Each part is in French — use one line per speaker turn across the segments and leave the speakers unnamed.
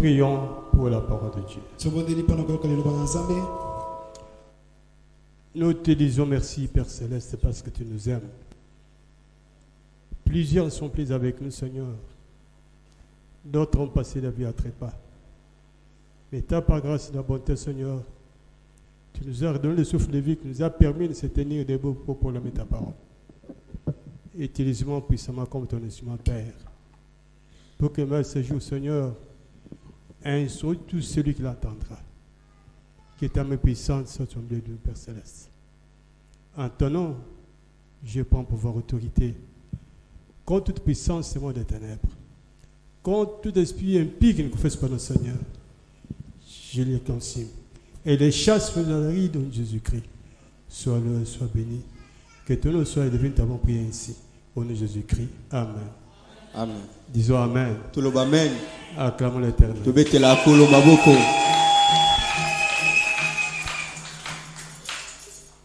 prions pour la parole de Dieu. Nous te disons merci, Père Céleste, parce que tu nous aimes. Plusieurs sont pris avec nous, Seigneur. D'autres ont passé la vie à trépas. Mais ta par grâce et ta bonté, Seigneur, tu nous as redonné le souffle de vie qui nous a permis de se tenir debout pour proclamer ta parole. Utilise-moi puissamment comme ton instrument, Père, pour que même ce jour, Seigneur, instruis tout celui qui l'attendra. Que ta main puissante soit au milieu de nous, Père Céleste. En ton nom, je prends pouvoir autorité contre toute puissance et monde des ténèbres, contre tout esprit impie qui ne confesse pas notre Seigneur. Je les consigne. Et les chasses dans la rue de Jésus-Christ. Sois loué, sois béni. Que ton nom soit élevé, nous avons prié ainsi. Au nom de Jésus-Christ. Amen.
Amen.
Disons Amen.
Tout le Amen.
Acclamons l'Éternel.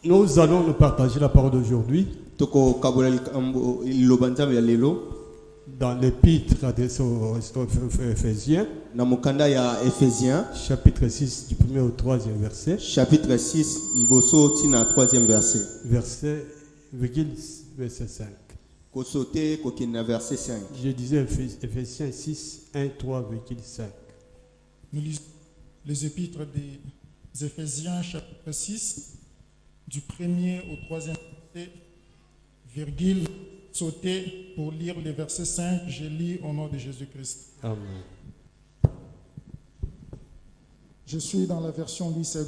Nous allons nous partager la parole d'aujourd'hui dans l'épître adressée aux Éphésiens, chapitre 6, du 1er au 3e verset.
Chapitre 6, tina 3e verset.
Verset 5.
Verset 5.
Je disais Éphésiens 6, 1, 3,5.
Nous lisons les épîtres des Éphésiens, chapitre 6, du 1er au 3e verset, virgule, sauter pour lire le verset 5. Je lis au nom de Jésus-Christ.
Amen.
Je suis dans la version Louis II.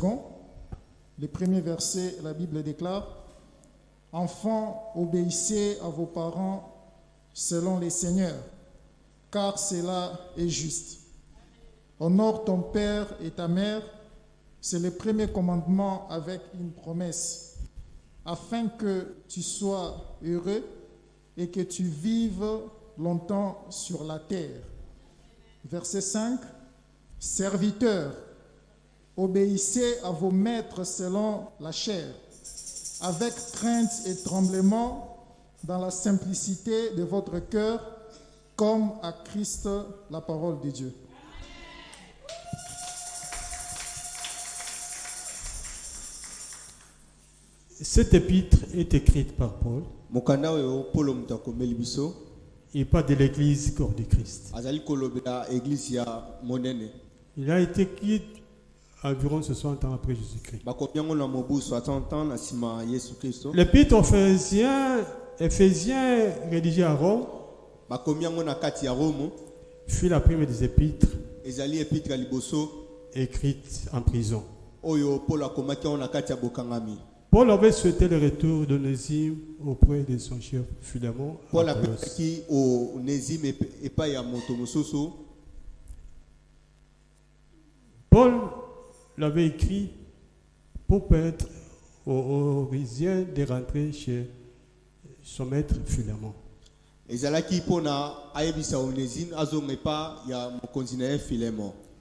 Le premier verset, la Bible déclare: Enfants, obéissez à vos parents selon les seigneurs, car cela est juste. Honore ton père et ta mère, c'est le premier commandement avec une promesse, afin que tu sois heureux et que tu vives longtemps sur la terre. Verset 5. Serviteurs, obéissez à vos maîtres selon la chair, avec crainte et tremblement, dans la simplicité de votre cœur, comme à Christ, la parole de Dieu.
Cette épître est écrite par Paul. Il parle de l'église corps du Christ. Il a été écrit environ 60 ans après Jésus-Christ. L'épître aux Éphésiens rédigée à Rome fut la première des épîtres écrite en prison. Paul avait souhaité le retour d'Onésime auprès de son chef Philémon. Paul l'avait écrit pour permettre aux Résiens de rentrer chez son maître Philémon.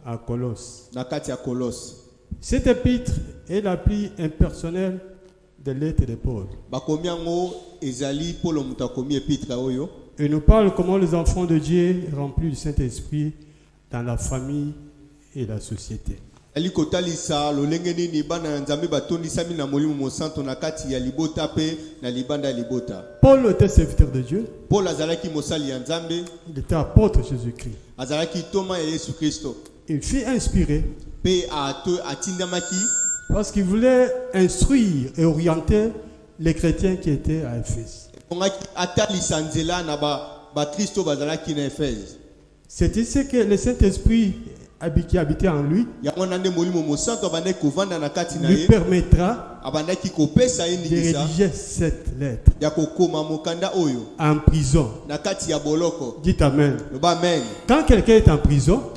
À Colosse. Cette épître est la plus impersonnelle des lettres de Paul. Il nous parle comment les enfants de Dieu remplis du Saint-Esprit dans la famille et la société. Paul était serviteur de Dieu. Il était apôtre de Jésus-Christ. Il fut inspiré parce qu'il voulait instruire et orienter les chrétiens qui étaient à Éphèse. C'est ici que le Saint-Esprit qui habitait en lui lui permettra de rédiger cette lettre en prison. Dites Amen. Quand quelqu'un est en prison,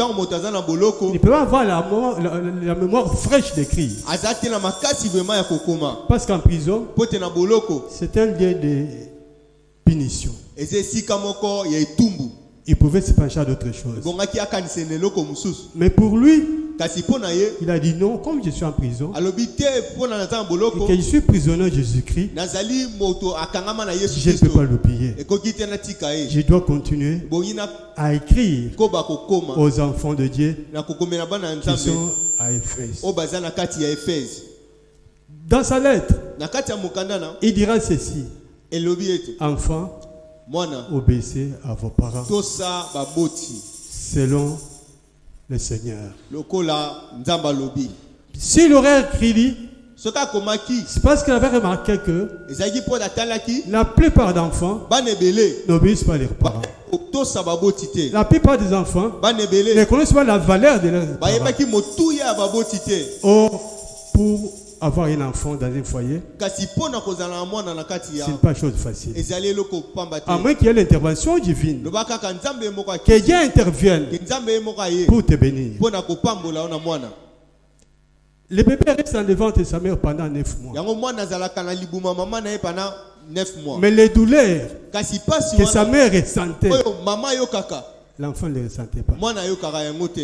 il peut avoir la mémoire fraîche d'écrire. Parce qu'en prison, c'est un lieu de punition. Il pouvait se pencher à d'autres choses. Mais pour lui,
kasi pona ye
il a dit non, comme je suis en prison
alobi te pona naza na
et
boloko
que je suis prisonnier de Jésus-Christ,
nazali moto akangama na Yesu
je ne peux
Kristo
pas l'oublier.
ekoki te natika ye
Je dois continuer
bongi na
à écrire
koba kokoma
aux enfants de Dieu
na kokomela bana
qui
nzambe
sont à Éphèse.
o baza na kati ya Efese
Dans sa lettre,
na kati ya mokanda na
il dira ceci:
elobi ete
enfants,
mwana
obéissez à vos parents
tosa baboti
selon le Seigneur.
lokola nzamba lobi
S'il aurait écrit,
soki akomaki
c'est parce qu'il avait remarqué que
ezalaki mpo atalaki
la plupart d'enfants
bana ebele
n'obéissent pas à leurs parents.
tosa baboti te
La plupart des enfants
bana
ne
ebele
connaissent pas la valeur de leurs parents.
bayebaki motuya ya baboti te
Or, pour avoir un enfant dans un foyer,
kasi mpona kozala na mwana na kati ya
ce n'est pas chose facile.
ezali eloko pamba te
À moins qu'il y ait l'intervention divine,
loba kaka nzambe ye moko
que Dieu intervienne
ke nzambe ye moko aye
pour te bénir.
mpona kopambola yo na mwana
Le bébé reste en devant de sa mère pendant 9 mois.
yango mwana azalaka na libuma mama na ye pendant 9 mois
Mais les douleurs
kasi pasi
que sa
wana
mère ressentait,
oyo mama ayokaka
l'enfant ne le ressentait pas.
mwana ayokaka yango te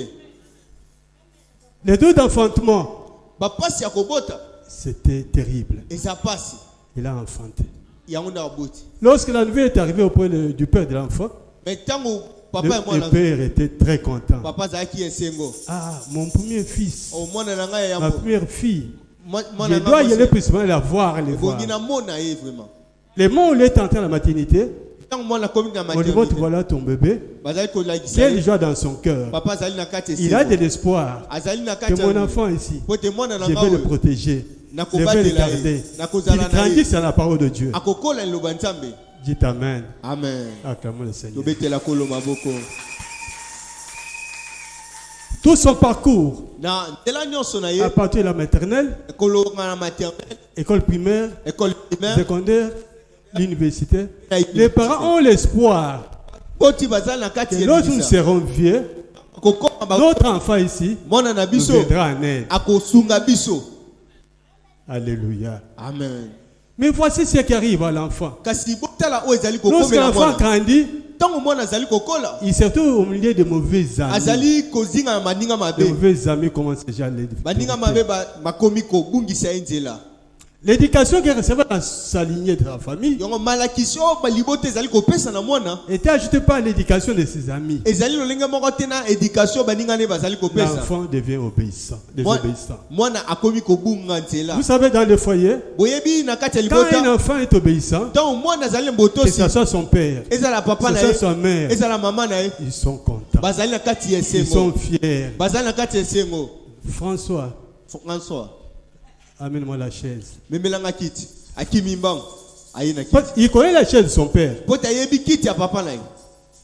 Les deux d'enfantement,
bapasi ya kobota
c'était terrible.
eza pasi
Il a enfanté.
yango nde aboti
Lorsque la nouvelle est arrivée auprès du père de l'enfant,
mais ntango papa ya
le
mwana
père était très content.
papa azalaki esengo
Ah, mon premier fils,
o mwana na ngai ya
ma
yambo
première fille,
mwana
je
na
dois y aller
ngai
plus souvent la voir, les voir.
ebongi na mona ye vraiment
Les mots où il est entré à la maternité,
ntango mwana akomi na
on lui montre
maternité
voilà ton bébé.
bazali kolakisa
Quelle
ye
joie dans son cœur.
papa azali na kati
Il a de
esengo
l'espoir
azali na
que
kati
mon enfant ici,
po te mwana na
je
ngai
vais le
oyo
protéger. Je vais le
nakobatela
garder.
ye nakozala
Qu'il
na ye
grandisse à la parole de Dieu.
akokola liloba nzambe
Dites Amen.
amen
Acclamons le Seigneur.
tobetela kolo maboko
Tout son parcours,
na nzela nyonso na ye
à partir de la maternelle,
ekolonga na maternelle
école primaire,
école primaire
secondaire, l'université,
na
les parents ont l'espoir
boti bazali na kati
que
ya
lorsque nous
libisa
serons vieux,
kokoma
notre enfant ici
mwana na
nous
biso
viendra en aide.
akosunga biso
Alléluia.
amen
Mais voici ce qui arrive à l'enfant.
kasi botala oyo ezali
Lorsque
kokomela
l'enfant
mwana
grandit,
ntango mwana azali kokola
il se retrouve au milieu de mauvais amis.
azali kozinga na baninga
Les
mabe
mauvais amis commencent déjà à les
baninga mabe bakomi kobungisa ye nzela
L'éducation qu'il recevait dans sa lignée de la famille
yango malakisi oyo balibota ezali kopesa na mwana
était ajoutée par l'éducation de ses amis.
ezali lolenge moko te na éducation baninga ne bazali kopesa
L'enfant devient obéissant, désobéissant.
mwana akomi kobunga nzela
Vous savez, dans le foyer,
boyebi na kati ya
quand un
libota
enfant est obéissant,
ntango mwana azali
que
mbotosi
ce soit son père,
ezala
que
papa na
ce soit
ye
sa mère,
ezala mama na ye
ils sont contents.
bazali na kati ya
Ils
esengo
sont fiers.
bazali na kati ya esengo
François,
François
amène-moi la chaise.
memelanga kiti akimi mbango aye na kiti
Parce qu'il connaît la chaise de son père.
po te ayebi kiti ya papa na ye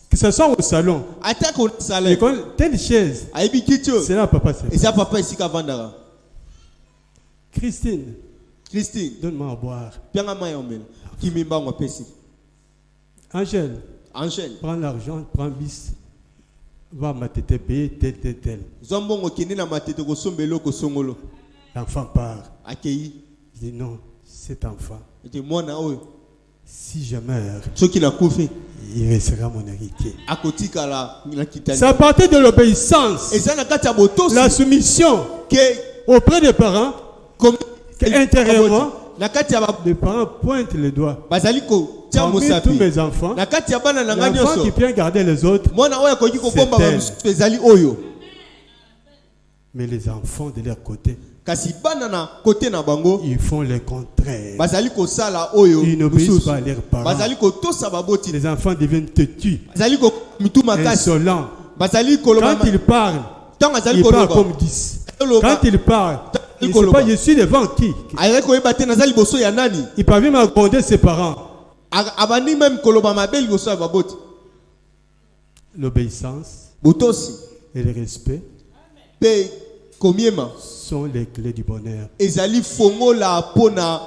Que ce soit au salon,
ata kosala
il connaît telle chaise.
ayebi kiti oyo
C'est là papa c'est.
eza papa esika avandaka
Christine,
Christine
donne-moi à boire.
pianga mai ya omela kimi mbango apesi
Angèle,
Angèle
prends l'argent, prends bis. Va ma tête payer tel.
zwa mbongo kende na matete kosomba eloko songolo
L'enfant part.
akei
Il dit non, cet enfant,
ete mwana oyo
si je meurs,
soki nakufi
il restera mon héritier.
akotikala na kitali
C'est à partir de l'obéissance,
eza na kati ya botosi
la soumission
ke
auprès des parents, intérieurement,
na kati ya
les parents pointent le doigt.
bazali kotia
Parmi tous
mosapi
mes enfants,
na kati ya bana na ngai
l'enfant qui
nyonso
peut garder les autres,
mwana oyo akoki kobomba
C'est elle.
bamosusu ezali oyo
mais les enfants de leur côté,
kasi bana na kote na bango
ils font le contraire.
bazali kosala oyo
Ils n'obéissent
mosusu
pas à leurs parents.
bazali kotosa baboti
Les enfants deviennent têtus,
bazali komitu makasi
insolents.
bazali koloba
Quand ils parlent,
ntango azali
ils parlent
koloba
comme 10.
Koloba.
Quand ils parlent, ils ne
Koloba.
savent pas, je suis devant qui.
azali koyeba te naza liboso ya nani
Il parvient à gronder ses parents.
abandi même koloba mabe liboso ya baboti
L'obéissance
botosi
et le respect
mpe komiema
sont les clés du bonheur
ezali fongola mpona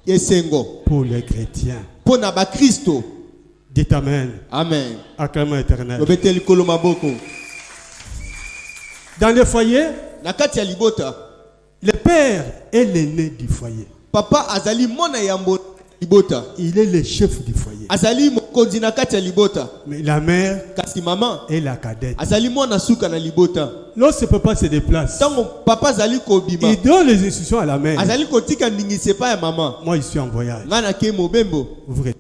esengo
pour les chrétiens.
mpona bakristo
Dites Amen.
amen
Acclamation éternelle.
lobete likolo maboko
Dans le foyer,
na kati ya libota
le père est l'aîné du foyer.
papa azali mwana yambo libota.
il est le chef du foyer.
Azali mokonzi na kati ya libota.
Mais la mère
Kasi maman
est la cadette.
azali mwana suka na libota.
Lorsque papa se déplace,
Tango papa azali kobima.
il donne les instructions à la mère.
Azali kotika ndingise pa ya maman.
Moi, je suis en voyage.
Ngana ke mobembo.
Ouvrez.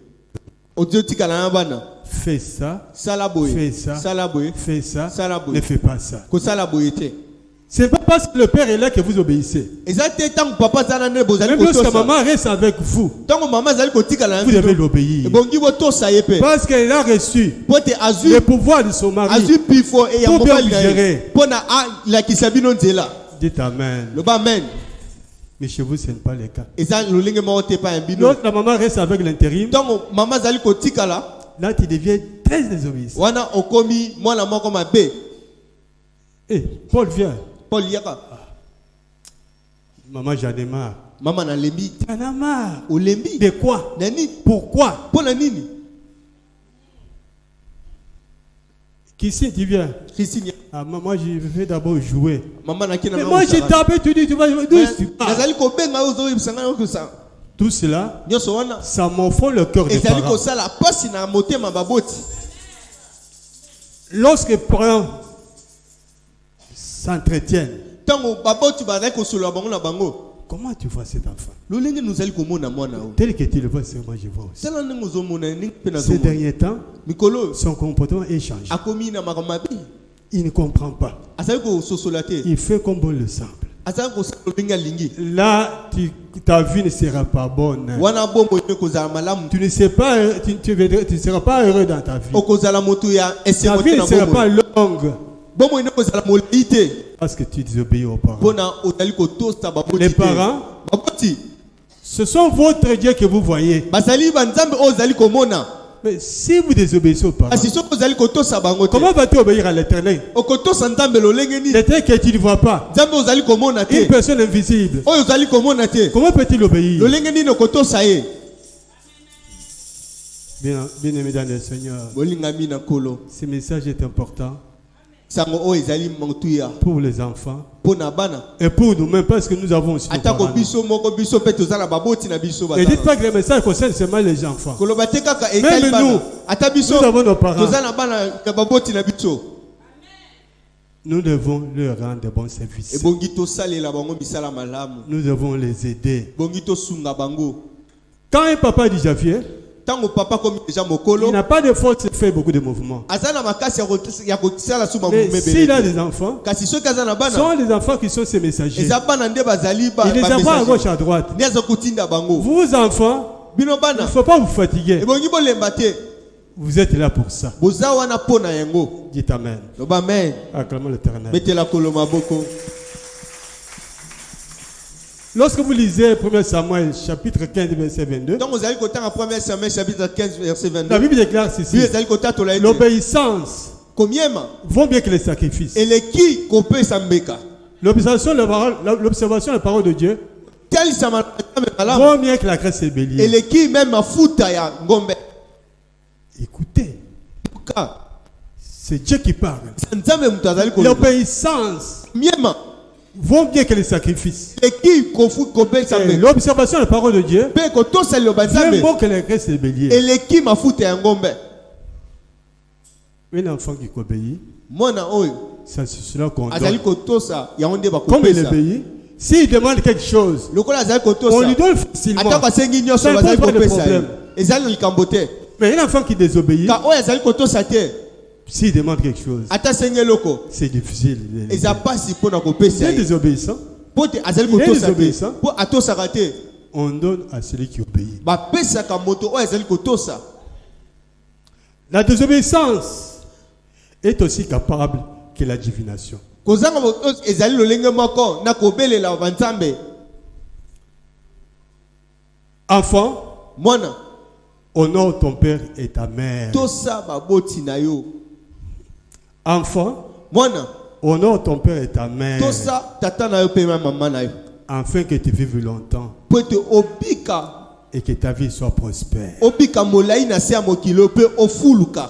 Odiotika na bana.
Fais ça,
Salaboye.
fais ça,
Salaboye.
fais ça,
Salaboye.
ne fais pas ça.
Ko salaboye te.
Ce n'est pas parce que le père est là que vous obéissez.
Ezate tango papa zana ne bozali
Même lorsque
kotosa.
maman reste avec vous,
Tango maman azali kotika na
vous devez l'obéir.
Bongi botosa yepe.
Parce qu'elle a reçu
Pote azu
le pouvoir de son mari.
azu pifo e ya
Pour bien
mobali
vous
na
gérer.
ye. Pona a la kisabino nzela.
Dites Amen.
Le ba amen.
Mais chez vous, ce n'est pas le cas.
Eza lolenge mo te pa mbino.
Lorsque la maman reste avec l'intérim,
Tango maman azali kotika la
là, tu deviens très désobéissant.
wana okomi mwana moko mabe.
Eh, Paul vient.
Paul yaka.
Maman, j'en ai marre.
Maman na lembi.
T'en as marre.
Olembi.
De quoi?
Nani?
Pourquoi?
Pona nini?
Qui c'est qui vient?
Christine.
Ah, maman, je vais d'abord jouer.
Maman na kina
Mais
na.
moi, j'ai tapé, tu dis, tu vas jouer. D'où tu pars?
Nazali ko benga ozo yebisanga yo ça.
Tout cela,
Nyoso wana.
ça m'enfonce le cœur des
Ezali
parents.
ko sala pasi na motema baboti.
Lorsque parents s'entretiennent,
Tango baboti bazali ko solo bango na bango.
comment tu vois cet enfant?
Lolenge nuzali ko mona mwana o.
Tel que tu le vois, c'est moi je vois aussi.
Sala nengo zo mona ni pe na zo.
Ces derniers temps,
Mikolo
son comportement est changé.
akomi na makambi.
Il ne comprend pas.
Azali ko sosolate.
Il fait comme bon le semble.
Azali ko solinga lingi.
Là, ta vie ne sera pas bonne.
Wana bombo ne ko za malamu.
Tu ne sais pas, tu ne seras pas heureux dans ta vie.
Okozala moto ya
Ta
esemote
vie ne
na
sera pas
bombo.
longue
Bombo ne ko zala molite.
parce que tu désobéis aux parents.
Pona ozali ko tosta baboti.
Les parents,
baboti.
ce sont votre Dieu que vous voyez.
Bazali banzambe ozali ko mona.
Mais si vous désobéissez aux parents,
Asi soko ozali ko tosa bango te.
comment vas-tu obéir à l'éternel?
Okotosa nzambe lolenge ni.
L'éternel que tu ne vois pas.
Nzambe ozali ko mona te.
Une personne invisible.
Oyo ozali ko mona te.
Comment peut-il obéir?
Lolenge ni okotosa ye.
Bien aimé dans le Seigneur,
Bolingami na kolo.
ce message est important
Sango o ezali montuya.
pour les enfants
Pona bana.
et pour nous-mêmes parce que nous avons aussi nos
Atako
parents.
biso moko biso pe tozala baboti na biso
Et dites
bata.
pas que le message concerne seulement les enfants.
Koloba te kaka
Même
etali
nous,
bana. Ata biso
nous avons nos parents.
tozala bana na baboti na biso.
Nous devons leur rendre de bons services.
Ebongi tosalela bango misala malamu.
Nous devons les aider.
Bongi tosunga bango.
Quand un papa dit Javier,
Tango papa komi déjà
il
mokolo.
n'a pas de force, il fait beaucoup de mouvements.
Azana makasi ya kosala suba
Mais
mumebele.
s'il a des enfants,
Kasi soki aza na
ce
bana.
sont les enfants qui sont ces messagers.
Eza bana nde bazali ba.
Il les envoie à gauche, à droite.
Ni aza kotinda bango.
Vous, enfants,
Bino
il ne
bana.
faut pas vous fatiguer.
Ebongi bolemba te.
Vous êtes là pour ça.
Boza wana pona yango.
Dites Amen.
Loba amen.
Acclamons l'Éternel.
Betela kolo maboko.
Lorsque vous lisez 1 Samuel chapitre 15 verset 22,
Donc vous allez kotanga 1 Samuel chapitre 15 verset 22.
la Bible déclare ceci.
Bible ezali kotata la ete.
L'obéissance
Komiema.
vaut mieux que les sacrifices.
Eleki kopesa mbeka.
L'observation de la parole de Dieu
Tali sama malamu.
vaut mieux que la graisse et bélier.
Eleki même mafuta ya ngombe.
Écoutez,
Ka.
c'est Dieu qui parle.
Nzambe mutu azali koloba.
L'obéissance
Miema.
vaut mieux que les sacrifices.
Eleki kofu kopesa
Et
mbeka.
l'observation de la parole de Dieu
Pe kotosa loba
vaut
nzambe.
mieux que la graisse et bélier.
Eleki mafuta ya ngombe.
Un enfant qui obéit,
Mwana oyo
ça c'est cela qu'on
azali
donne.
kotosa ya onde ba
Comme il
kopesa.
obéit, s'il demande quelque chose,
Lokola azali
on
kotosa.
lui donne facilement.
Ata basengi nyoso
Ça ne
bazali
pose pas de
kopesa.
problème.
Ezali likambo te.
Mais un enfant qui désobéit,
Ka oyo azali kotosa te.
s'il demande quelque chose,
Ata senge loko.
c'est difficile.
Eza pasi pona
Il
kopesa.
est désobéissant.
Pote azali
Il est
kotosa te.
désobéissant.
Po atosaka te.
On donne à celui qui obéit.
Bapesaka moto oyo azali kotosa.
La désobéissance est aussi capable que la divination.
Kozanga moto ezali lolenge moko na kobelela banzambe.
Enfant,
Mwana
honore ton père et ta mère.
tosa baboti na yo.
Enfant,
Mwana
honore ton père et ta mère.
tosa tata na yo pe mama na yo.
Afin que tu vives longtemps
Po ete obika
et que ta vie soit prospère.
obika molai na se ya mokili pe ofuluka.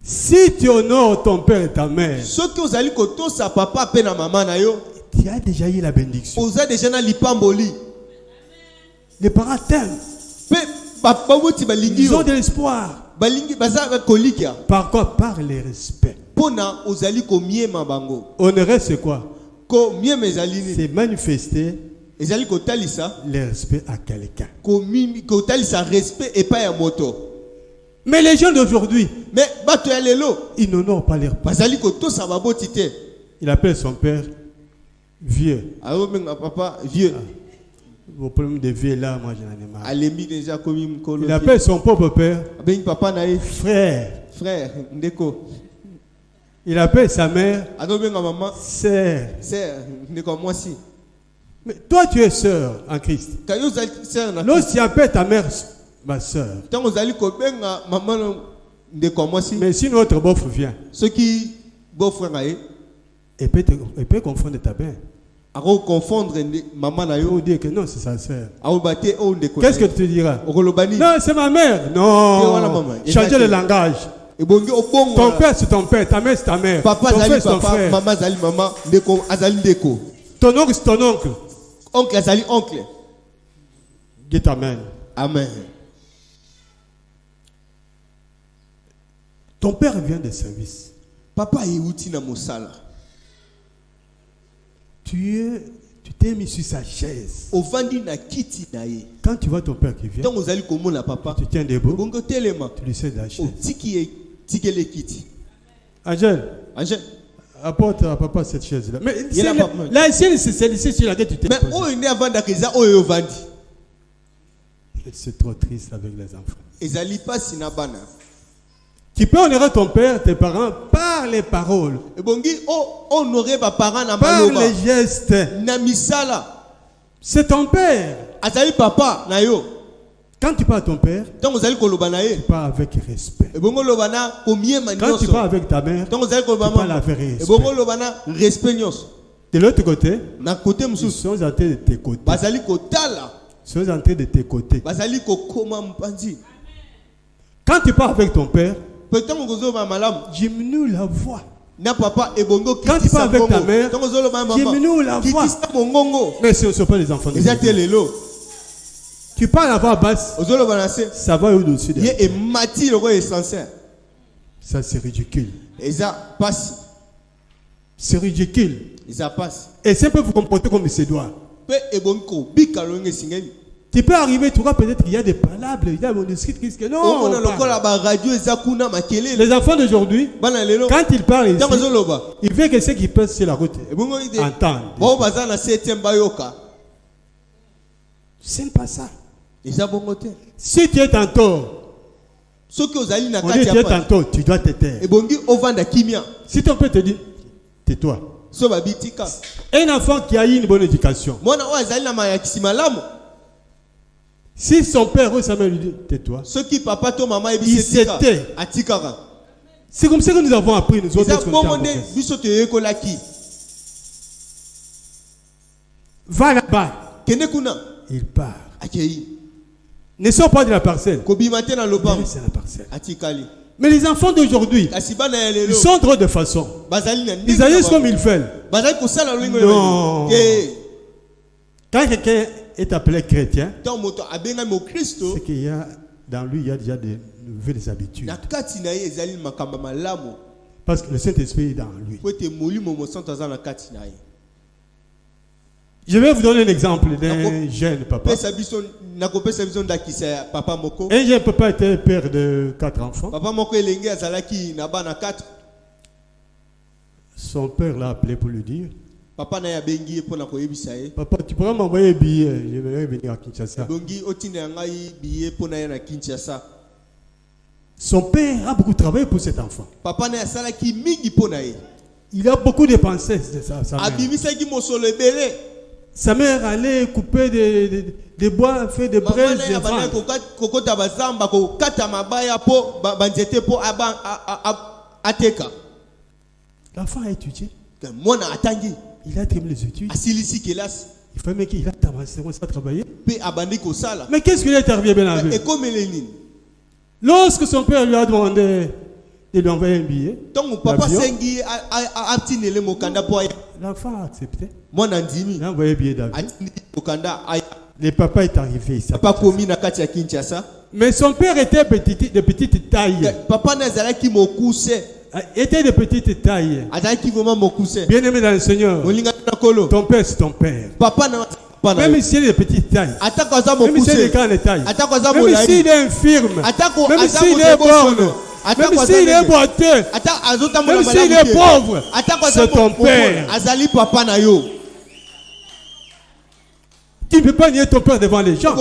Si tu honores ton père et ta mère,
Soki ozali kotosa papa pe na mama na yo,
tu as déjà eu la bénédiction.
oza deja na lipamboli.
Les parents t'aiment.
Pe papa boti balingi
Ils ont
yo.
de l'espoir.
Balingi baza kolikia.
Par quoi? Par le respect.
Pona ozali ko miema bango.
Honorer, c'est quoi?
Ko miema ezali ni.
C'est manifester
Ezali ko talisa.
le respect à quelqu'un.
Ko talisa respect et pas ya moto.
Mais les gens d'aujourd'hui,
Mais bato ya lelo.
ils n'honorent pas leurs parents.
Bazali ko to sa baboti te.
Il appelle son père vieux.
Ayo menga papa vieux.
Vos problèmes de vieux là, moi j'en ai marre.
Alembi déjà komi mkolo.
Il appelle son propre père
Ben papa na ye.
frère.
Frère, ndeko.
Il appelle sa mère
Ado benga maman.
sœur.
Sœur, ndeko moi si.
Mais toi tu es sœur en Christ.
Kayo zali sœur na.
Lorsque tu appelles ta mère ma sœur,
Tango zali ko benga maman ndeko moi si.
mais si notre beau-frère vient,
Ce qui beau frère na ye.
il peut confondre ta mère.
Ako confondre maman na
Il faut
yo.
dire que non, c'est sa sœur.
Ako bate o ndeko.
Qu'est-ce que tu te diras?
Okolobani.
Non, c'est ma mère.
voilà, maman.
Non. Changer le langage.
Ebongi obongo.
Ton père, c'est ton père. Ta mère, c'est ta mère.
Papa
Ton
zali
frère, c'est ton
papa,
frère.
maman zali maman, ndeko azali ndeko.
Ton oncle, c'est ton oncle.
Oncle azali oncle.
Dis amen.
Amen.
Ton père vient de service.
Papa yeuti na mosala.
Tu t'es mis sur sa chaise.
Ovandi na kiti na ye.
Quand tu vois ton père qui vient,
Tango zali komona papa.
tu tiens debout,
Bongo telema.
tu lui cèdes la chaise.
Tikele kiti.
Angèle,
Angèle.
apporte à papa cette chaise-là. Mais
Il y a
c'est
la papa.
la chaise, c'est celle-ci sur laquelle tu t'es
Mais
posé.
o ene avanda keza o yo vandi.
C'est trop triste avec les enfants.
Ezali pasi na bana.
Tu peux honorer ton père, tes parents, par les paroles,
Ebongi o honorer ba parents na
par
maloba.
les gestes.
Na misala.
C'est ton père.
Azali papa na yo.
Quand tu parles à ton père,
Tango zali koloba na ye.
tu parles avec respect.
Ebongo loba na komiema
Quand tu
nyonso.
parles avec ta mère,
Tango zali koloba
tu parles
mama.
avec respect.
Ebongo loba na respect nyonso.
De l'autre côté,
Na kote
ils
mususu.
sont en train de t'écouter.
Bazali kotala.
Ils sont en train de t'écouter.
Bazali kokoma mpanzi.
Quand tu parles avec ton père,
Peut-être que vous avez malamu.
diminue la voix.
Na papa ebongo
Quand tu parles avec ta mère,
Tango zolo ba mama.
diminue la voix.
Kitisa mongongo.
Mais ce ne sont pas les enfants de
Eza
Dieu.
telelo.
Tu parles à voix basse,
Ozolo ba na se.
ça va au-dessus de.
Ye e mati loko essentiel.
Ça, c'est ridicule.
Eza pasi.
C'est ridicule.
Eza pasi.
Et c'est un peu vous comporter comme il se doit.
Pe ebongo bika longe singeni.
Tu peux arriver, tu vois peut-être qu'il y a des palabres, il y a des manuscrits qui disent que non.
On a
on
loko
parle.
la ba radio eza kuna makelele.
Les enfants d'aujourd'hui,
Bana lelo.
quand ils parlent ici,
Tango zolo ba.
ils veulent que ceux qui passent sur la route
Ebongo ide.
entendent.
Bo baza na 7e bayoka.
C'est pas ça.
Eza bongo te.
Si tu es en tort,
Soki ozali na
on dit
kati
tu
ya
es en
pasi.
tort, tu dois te taire.
Ebongi ovanda kimia.
Si ton père te dit, tais-toi.
So babitika.
Un enfant qui a eu une bonne éducation,
Mwana o azali na mayakisi malamu.
si son père ou sa mère lui dit, tais-toi,
Soki papa to mama
Il
ebisi tika.
s'était.
Atikaka.
c'est comme ça que nous avons appris, nous autres,
Eza
lorsqu'on était en
bongo nde
congrès.
biso toyekolaki.
Va là-bas,
Kende kuna
il part.
akei.
Ne sors pas de la parcelle.
Kobima te na lopango.
C'est la parcelle.
Atikali.
Mais les enfants d'aujourd'hui,
Kasi bana ya
ils
lelo.
sont trop de façon.
Bazali na
Ils agissent comme ils veulent.
Bazali kosala lolingo
Non.
Ke
Quand quelqu'un est appelé chrétien,
tant moto abenga mo Kristo.
c'est qu'il y a dans lui, il y a déjà des nouvelles habitudes.
Na kati na ye ezali makamba malamu.
Parce que le Saint-Esprit est dans lui.
Po te molimo mo santo aza na kati na ye.
Je vais vous donner un exemple d'un jeune papa.
Pesa biso nakopesa biso ndakisa ya papa moko.
Un jeune papa était père de 4 enfants.
Papa moko elenge azalaki na bana 4.
Son père l'a appelé pour lui dire,
Papa na ya bengi po na koyebisa ye.
papa, tu pourras m'envoyer un billet, je vais venir à Kinshasa.
Bongi otina ngai biye po na ye na Kinshasa.
Son père a beaucoup travaillé pour cet enfant.
Papa na asalaki mingi po na ye.
Il a beaucoup dépensé, c'est ça, sa mère.
Abimisaki mosolo ebele.
Sa mère allait couper des bois, faire des
Mama
braises
na
de
ya bana
vendre.
kokota bazamba kokata mabaya po banzete po ateka.
L'enfant a étudié.
Mwana atangi
Il a terminé les études.
asilisi kelasi
Il fallait qu'il a commencé à travailler.
pe abandi kosala.
Mais qu'est-ce qu'il est arrivé bien avec?
Ekomele nini?
Lorsque son père lui a demandé de lui envoyer un billet,
Tongo papa
l'avion,
sengi atinele mokanda po aya.
l'enfant a accepté.
Mwana ndimi
Il a envoyé un billet d'avion.
atindi mokanda aya.
Le papa est arrivé ici.
Papa komi na kati ya Kinshasa.
Mais son père était de petite taille.
Papa nazalaki mokuse.
Était de petite taille.
Azalaki vraiment mokuse.
Bien aimé dans le Seigneur. Ton père c'est ton père.
Papa na
même s'il est de petite taille, même s'il est de grande taille, même s'il est infirme, même s'il est borne, même s'il est boiteux, même s'il est pauvre, c'est ton père. Tu ne peux pas nier ton père devant les gens.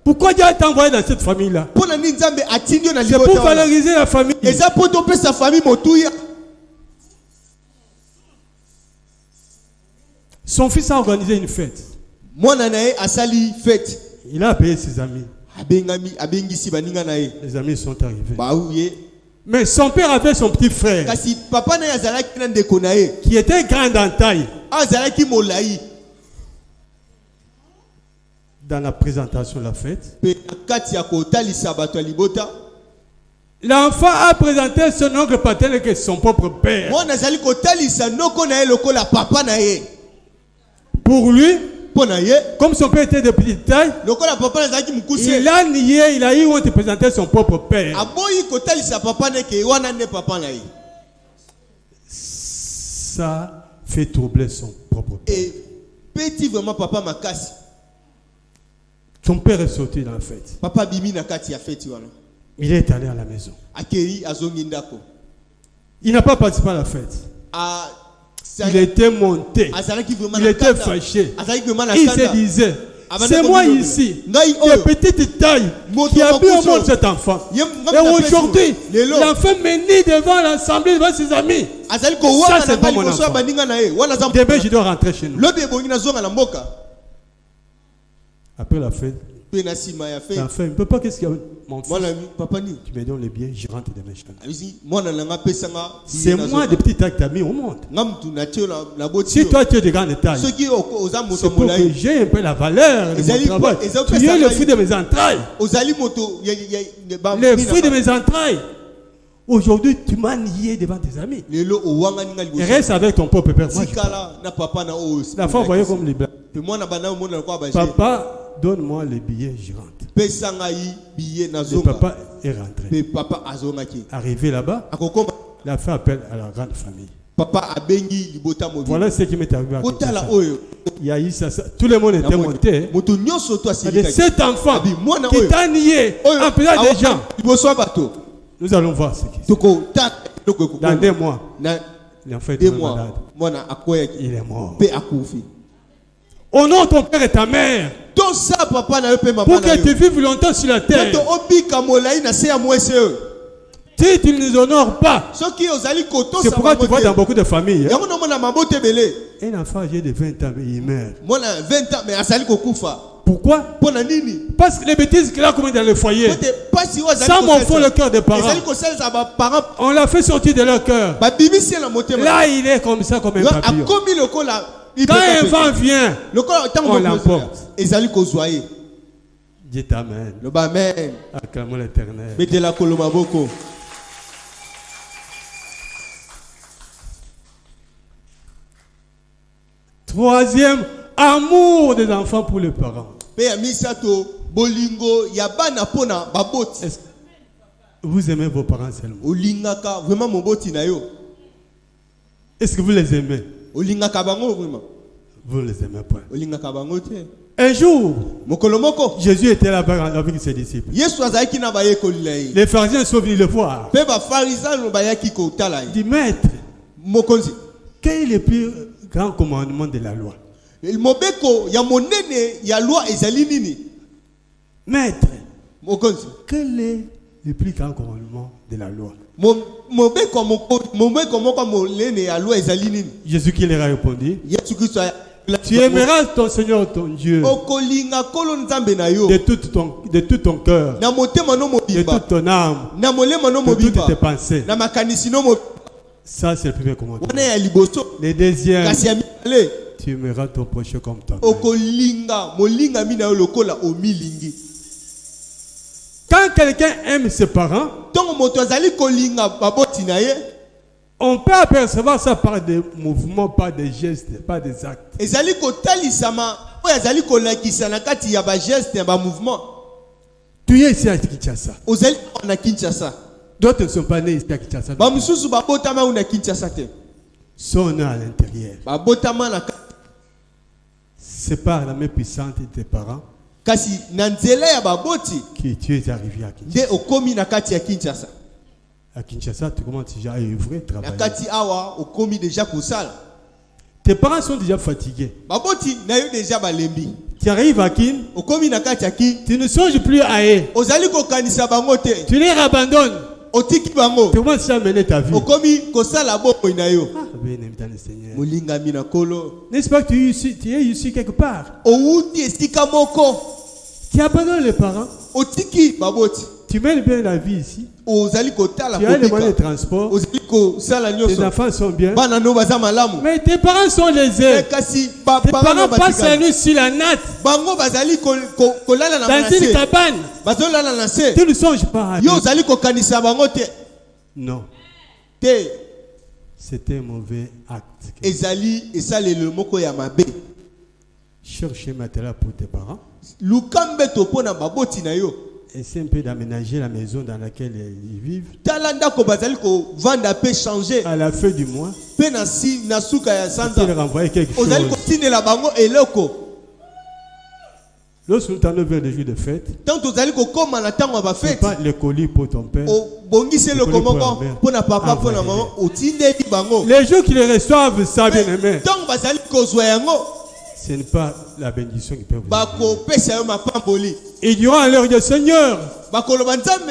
Pourquoi Dieu t'a envoyé dans cette famille-là? C'est pour valoriser la famille. Son fils a organisé une fête. Il a appelé ses amis. Les amis sont arrivés. Mais son père avait son petit frère qui était grand en taille. Dans la présentation de la fête, l'enfant a présenté son oncle paternel que son propre père. Pour lui, comme son père était de petite taille, il a nié, il a eu honte de présenter son propre père. Ça fait troubler son propre père. Son père est sorti dans la fête. Il est allé à la maison. Il n'a pas participé à la fête. Il était monté. Il était fâché. Il se disait, c'est moi ici, de petite taille, qui a mis au monde cet enfant. Et aujourd'hui, l'enfant me nie devant l'assemblée, devant ses amis. Ça, c'est pas mon enfant. Demain, je dois rentrer chez nous. Après la fête, l'enfant ne peut pas, qu'est-ce qu'il y a? Mon fils, tu me donnes les billets, je rentre demain chez nous. C'est moi de petite taille que tu as mis au monde. Si toi tu es de grande taille, c'est pour que j'ai un peu la valeur de mon travail. Tu es le fruit de mes entrailles. Le fruit de mes entrailles. Aujourd'hui, tu m'as nié devant tes amis. Et reste avec ton propre père. La fois, vous voyez comme les blagues. Papa, donne-moi les billets, je rentre. Le papa est rentré. Arrivé là-bas, la femme appelle à la grande famille. Voilà ce qui m'est arrivé à Kinshasa. Il y a eu ça. Tout le monde était monté. Il y a cet enfant qui t'a nié en présence des gens. Nous allons voir ce qui se passe. Dans 2 mois, l'enfant est malade. Il est mort. Honore ton père et ta mère. Pour que tu vives longtemps sur la terre. Si tu ne les honores pas, c'est pourquoi tu vois dans beaucoup de familles, un enfant âgé de 20 ans, il meurt. Pourquoi? Parce que les bêtises qu'il a commises dans le foyer, ça m'en fout le cœur des parents. On l'a fait sortir de leur cœur. Là, il est comme ça, comme un papillon. Quand un vent vient, on l'emporte. Dieu t'amène. Acclamons l'Éternel. Troisième, amour des enfants pour les parents. Vous aimez vos parents seulement? Est-ce que vous les aimez? Vous ne les aimez pas. Un jour, Jésus était là-bas avec ses disciples. Les pharisiens sont venus le voir. Il dit, maître, quel est le plus grand commandement de la loi? Maître, quel est le plus grand commandement de la loi? Jésus qui leur a répondu, tu aimeras ton Seigneur ton Dieu de tout ton cœur, de toute ton âme, de toutes tes pensées. Ça, c'est le premier commandement. Le deuxième, tu aimeras ton prochain comme toi-même. Quand quelqu'un aime ses parents, On peut apercevoir ça par des mouvements, par des gestes, par des actes.
ezali kotalisama oyo ezali kolakisa na kati ya ba geste ya ba mouvement.
Tu es ici à Kinshasa.
Ozali na Kinshasa.
D'autres ne sont pas nés ici à Kinshasa.
Ba mususu ba botama na Kinshasa te.
Sont nés à l'intérieur.
Ba botama na kati.
C'est par la main puissante de tes parents
Kasi na nzela ya ba boti
que tu es arrivé à Kinshasa.
nde okomi na kati ya Kinshasa.
À Kinshasa, tu commences déjà à œuvrer,
Na
travailler.
kati awa okomi déjà kosala.
Tes parents sont déjà fatigués.
Ba boti na yo déjà balembi.
Tu arrives à Kin,
Okomi na kati ya Kin.
tu ne songes plus à eux.
Ozali kokanisa bango te.
Tu les abandonnes.
Otiki bango.
Tu commences à mener ta vie.
Okomi kosala bongo na yo.
Ah, bien-aimé dans le Seigneur.
Molingami na kolo.
N'est-ce pas que tu es ici quelque part?
Outi esika moko.
Tu abandonnes les parents.
Otiki baboti.
Tu mènes bien la vie ici.
Ozali kotala
Tu as les moyens de
kobika.
transport.
Ozali kosala
Tes
nyonso.
enfants sont bien.
Bana no baza malamu.
Mais tes parents sont lésés.
Kasi
Tes parents passent la nuit sur la natte,
bango bazali kolala na
dans une
nase.
cabane.
Bazolala na se.
Tu ne songes pas à
Yo
eux.
ozali kokanisa bango te.
Non,
Te
c'était un mauvais acte.
ezali esalelo moko ya mabe.
Cherche un matériel pour tes parents.
Lukambe topona baboti na yo.
Essaie un peu d'aménager la maison dans laquelle ils vivent.
Tala ndako bazali ko vanda pe changer.
À la fin du mois,
Pe na si na suka ya
tu
sanza.
leur envoies quelque
Ozali
chose.
kotinela bango eloko.
Lorsque nous t'en vers les jours de fête,
Tant ozali kokoma na tango ba
c'est
fête.
pas le colis pour ton père.
O bongisi eloko moko pona papa pona maman otindeli bango.
Les jours qui les reçoivent, ça bien aimé,
Tango bazali kozwa yango
ce n'est pas la bénédiction qu'ils peuvent vous donner.
bako pesa yo mapamboli.
Ils diront à leur Dieu, Seigneur,
Bakoloba nzambe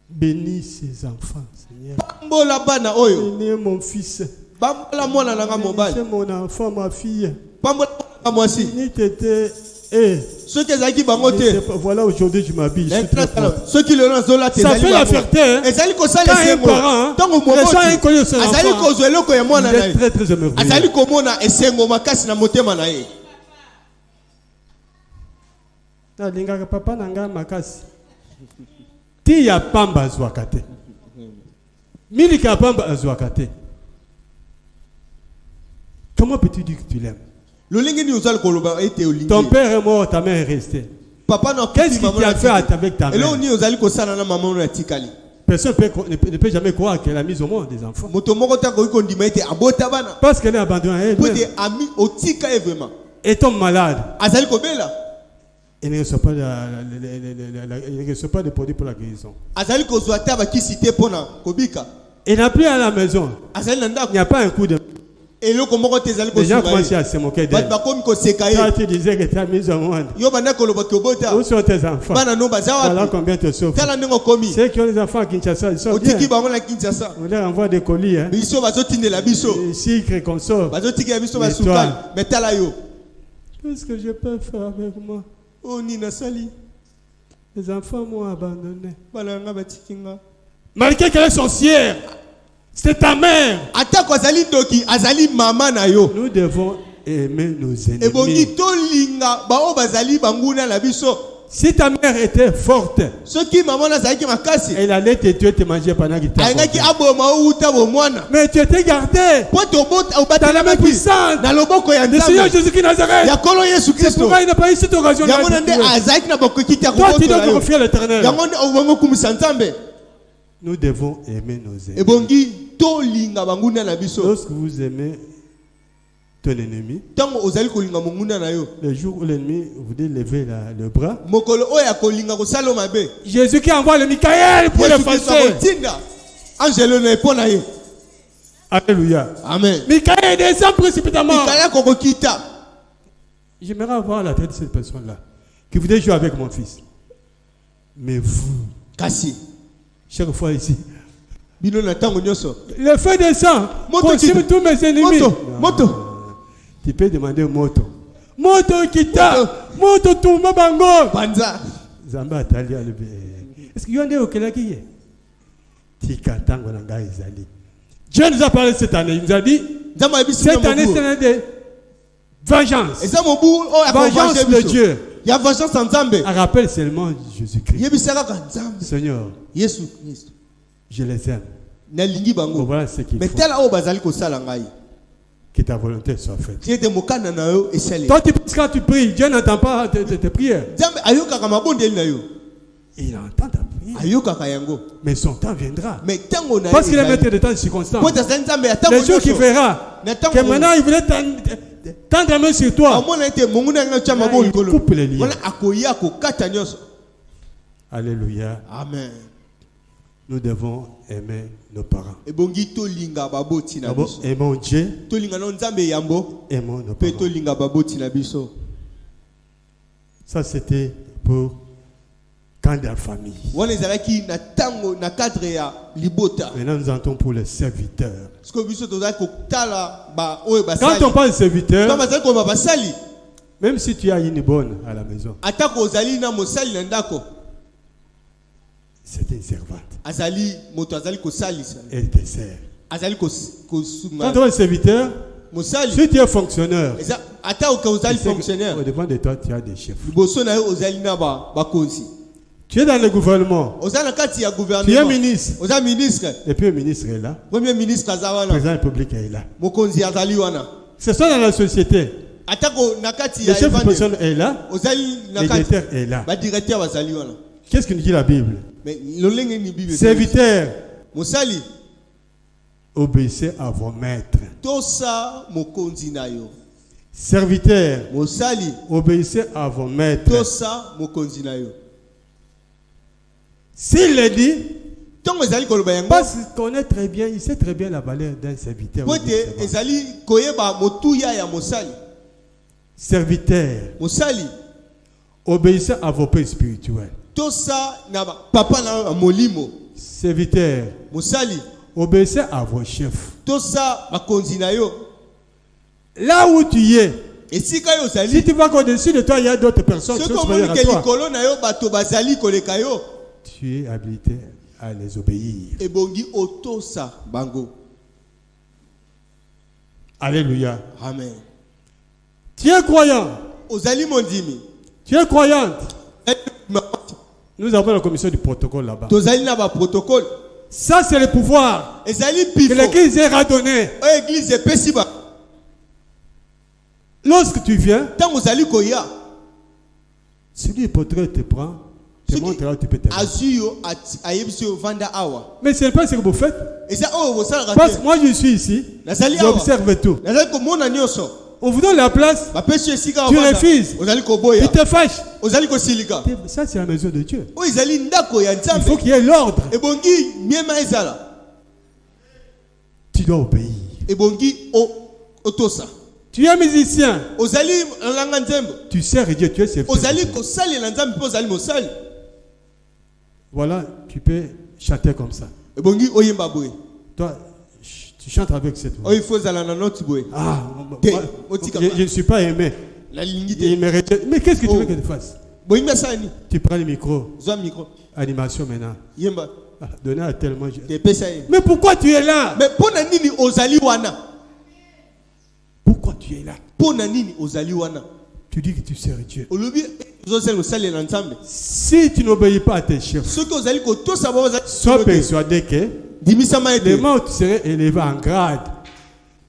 bénis ces enfants, Seigneur.
mbola bana oyo.
Bénis mon fils.
Bambola mwana nanga mobali.
Bénis mon enfant, ma fille.
Pambola mwasi.
Bénis tété. Eh,
Soki ezalaki bango
je sais
te.
pas, voilà, aujourd'hui, je m'habille. Je suis très propre.
Soki lelo nazola te
Ça
ezali
fait la
bango.
fierté, hein.
Ezali kosala
Quand un
esengo.
parent, hein,
Tango
reçoit un colis de son
moboti azali
enfant,
kozwa eloko ya mwana
il
na
est
ye.
très, très émerveillé.
Azali komona esengo makasi na motema na ye.
Nalingaka papa nanga makasi. Ti ya pamba azwaka te. Milika ya pamba azwaka te. Comment peux-tu dire que tu l'aimes?
Lolingi ni ozali koloba ete olingi.
Ton père est mort, ta mère est restée.
Papa na
Qu'est-ce qu'il t'a fait avec ta
Elo
mère?
ni ozali kosala na maman na tikali.
Personne ne peut jamais croire qu'elle a mis au monde des enfants.
Moto moko ta ko kondima ete abota bana.
Parce qu'elle est abandonnée à elle.
Pote ami otika e vraiment.
Et tombe malade.
Azali kobela.
Elle ne reçoit pas elle ne reçoit pas de produits pour la guérison.
Azali kozwa ta ba kisite pona kobika.
Elle n'a plus à la maison.
Azali na
Il
ndako.
n'y a pas un coup de...
Eloko moko te ezali
Les gens
kosuka.
commencent à se moquer
Bat
d'elle.
ba komi koseka ye.
Toi, tu disais que tu as mis au monde.
Yo bana koloba kobota.
Où sont tes enfants?
Bana no baza
Voilà
wapi.
combien te souffrent.
Tala ndenge komi.
Ceux qui ont des enfants à Kinshasa, ils sont bien.
Otiki bango na Kinshasa.
On leur envoie des colis. Hein.
Biso bazotindela biso.
Des sucres qu'on sort.
Bazotika biso
Mais
basukali.
toi-
Mais tala yo.
Qu'est-ce que je peux faire avec moi?
Oh ni nasali.
Les enfants m'ont abandonné.
Bana nga batikinga.
Malgré qu'elle est sorcière, c'est ta mère.
Atako azali doki azali mama na yo.
Nous devons aimer nos
Ebongi
ennemis.
tolinga bao bazali banguna na biso.
Si ta mère était forte,
Soki mama na zaki makasi.
elle allait te tuer, te manger pendant qu'il
Ayangaki
t'accompagne.
aboma uta bo mwana.
Mais tu étais gardé
Po tobota
dans
obata
la main puissante
na loboko ya
de Seigneur
Nzambe.
Jésus-Christ Nazareth.
Ya kolo Yesu
C'est
Kristo.
pourquoi il n'a pas eu cette occasion de
Yango nde
te tuer.
azaki na bokoki ta
Toi, tu dois
kobotola yo.
confier à l'éternel.
Yango nde obongo kumisa Nzambe.
Nous devons aimer nos ennemis.
Ebongi tolinga banguna na biso.
Lorsque vous aimez ton ennemi,
Tango ozali kolinga monguna na yo.
le jour où l'ennemi vous dit lever le bras,
Mokolo oya kolinga kosala mabe.
Jésus qui envoie le Michael pour le
Yesu Kristo
fasser.
akotinda. Angelo na epona ye.
Alléluia.
Amen.
Michael descend précipitamment.
Mikaya kokokita.
J'aimerais avoir la tête de cette personne-là qui voudrait jouer avec mon fils. Mais vous,
Kasi.
chaque fois ici,
Bino na tango nyoso.
le feu descend,
Moto
consume
qui-
tous mes ennemis.
Moto,
Non.
moto.
Tu peux demander au moto. Moto kita, moto tumba bango.
Panza.
Zamba atali alebe. Est-ce qu'il y a un des auxquels qui est? Tika tango nanga ezali. Dieu nous a parlé cette année. Il nous a dit,
Nzamba biso
cette année c'est l'année de vengeance.
Eza mobu oya
Vengeance de Dieu.
Ya vengeance en Nzambe.
Elle rappelle seulement Jésus-Christ.
Yebisaka ka Nzambe.
Seigneur,
Yesu Kristo.
Je les aime.
nalingi
Bon,
bango
voilà ce qu'il
mais
faut.
tala oyo bazali kosala ngai
Que ta volonté soit faite.
ete mokanda na yo esale
Toi, quand tu pries, Dieu n'entend pas tes prières.
nzambe ayokaka mabondeli na yo
Il entend ta prière.
ayokaka yango
Mais son temps viendra.
mais ntango na
Parce qu'il est
ezali.
maître de temps circonstants.
po tazali nzambe ya ntango
Le jour qu'il
nyonso
verra
na
que
ntango
maintenant il voulait tendre la main sur toi.
amona ete monguna yango atya
Ah,
maboko
il
likolo
coupe les liens.
wana akoya kokata nyonso
Alléluia.
amen
Nous devons aimer nos parents.
ebongi tolinga baboti na
D'abord,
biso
aimons Dieu,
tolinga na nzambe yambo
aimons nos
mpe
parents.
tolinga baboti na biso
Ça, c'était pour quand de la famille.
wana ezalaki na ntango na cadre ya libota
Maintenant, nous entrons pour les serviteurs.
siko biso tozali kotala oyo
Quand
basali
on parle de serviteurs,
quand bazali koloba basali
même si tu as une bonne à la maison,
atako ozali na mosali na ndako
c'est une servante.
azali moto azali kosalisa
Elle te sert.
azali
Quand
kosunga
on est serviteur,
mosali
si tu es fonctionnaire,
eza ata oke ozali
tu sais que
fonctionnaire
au-devant de toi, tu as des chefs.
liboso na yo ozali na bakonzi
Tu es dans le gouvernement,
oza na kati ya
tu es
gouvernement
ministre.
oza ministre
Et puis le ministre est là,
premier ministre aza
le
wana
président de la République est là.
mokonzi azali wana
Ce sont dans la société.
atako na kati
Le
ya
chef de
evande
personne est là,
ozali na
le
kati
directeur est là.
badirecteur bazali wana
Qu'est-ce que nous dit la Bible?
mais lolenge ni bible
Serviteurs,
mosali
obéissez à vos maîtres.
tosa mokonzi na yo
Serviteurs,
mosali
obéissez à vos maîtres.
tosa mokonzi na yo
S'il le dit,
ntongo ezali koloba yango
parce qu'il connaît très bien, il sait très bien la valeur d'un serviteur. ou
po
d'une
ete
servante.
ezali koyeba motuya ya mosali
Serviteurs,
mosali
obéissez à vos pères spirituels.
tosa na papa na yo ya molimo
Serviteurs,
mosali
obéissez à vos chefs.
tosa bakonzi na yo
Là où tu es,
esika yo
si
ozali
tu vois qu'au-dessus de toi, il y a d'autres personnes qui
soki
sont supérieures
omoni
à
ke
toi,
likolo na yo bato bazali koleka yo
tu es habilité à les obéir.
ebongi otosa bango
Alléluia.
amen
Tu es croyant,
ozali mondimi
tu es croyante. Nous avons la commission du protocole là-bas.
tozali na baprotocole
Ça, c'est le pouvoir
ezali
que
pifo
l'Église a donné.
oyo église epesi ba
Lorsque tu viens,
ntango ozali koya
celui le portrait te prend, te
Celui-
montre là où tu peux te rendre.
azwi yo ayebisi yo vanda awa
Mais ce n'est pas ce que vous faites.
eza oyo bosalaka
Parce que
te
moi, je suis ici,
nazali awa
j'observe tout.
nazali komona nyonso
On vous donne la place,
bapesi yo esika
tu
ovanda.
refuses.
ozali
Tu
koboya
te fâches.
ozali kosilika
Ça, c'est la maison de Dieu.
oyo ezali ndako ya
Il faut
nzambe
qu'il y ait l'ordre.
ebongi miema ezala
Tu dois obéir.
ebongi otosa
Tu es musicien.
ozali olanga nzembo
Tu sers Dieu, tu es serviteur.
ozali kosalela nzambe mpe ozali mosali
Voilà, tu peux chanter comme ça.
ebongi oyemba boye
Toi, tu chantes avec cette voix.
oyo ifo ezala na noti boye
Ah,
Te,
moi,
otika
je ne suis pas aimé.
nalingi
Il
te
me rejette. Mais qu'est-ce que tu
Oh.
veux que je fasse?
boyimbi asala nini
Tu prends le micro,
zwa micro
animation maintenant.
yemba
Ah, donner à tellement.
tepesa ye
Mais pourquoi tu es là?
mais mpo na nini ozali wana
Pourquoi tu es là?
mpo na nini ozali wana
Tu dis que tu sers Dieu.
olobi ozosala kosalela nzambe
Si tu n'obéis pas à tes chefs,
soki ozali kotosa bao
sois persuadé que
dimisama
le
ete
moment où tu serais élevé en grade,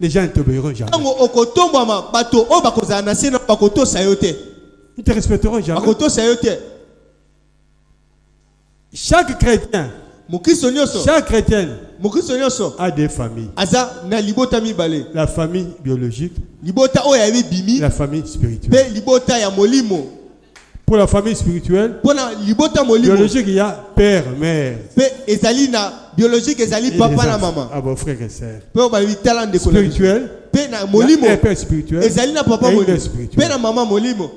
les gens ne t'obéiront jamais.
ntango okotombwama bato oyo bakozala na se na bakotosa yo te
Ils ne te respecteront jamais.
bakotosa yo te
Chaque chrétien,
mokristo nyonso
chaque chrétienne
mokristo nyonso
a des familles.
aza na libota mibale
La famille biologique,
libota oyo ya bibimi
la famille spirituelle.
mpe libota ya molimo
Pour la famille spirituelle,
mpo na libota molimo
biologique, il y a père, mère.
mpe ezali na biologique ezali
Et
papa
les
na
enfants,
mama
à vos frères et sœurs.
mpe oyo balobi tala ndeko na biso
Spirituel,
mpe na
il y
molimo
a un père spirituel
ezali na papa
et une mère
molimo mpe
spirituelle.
na mama molimo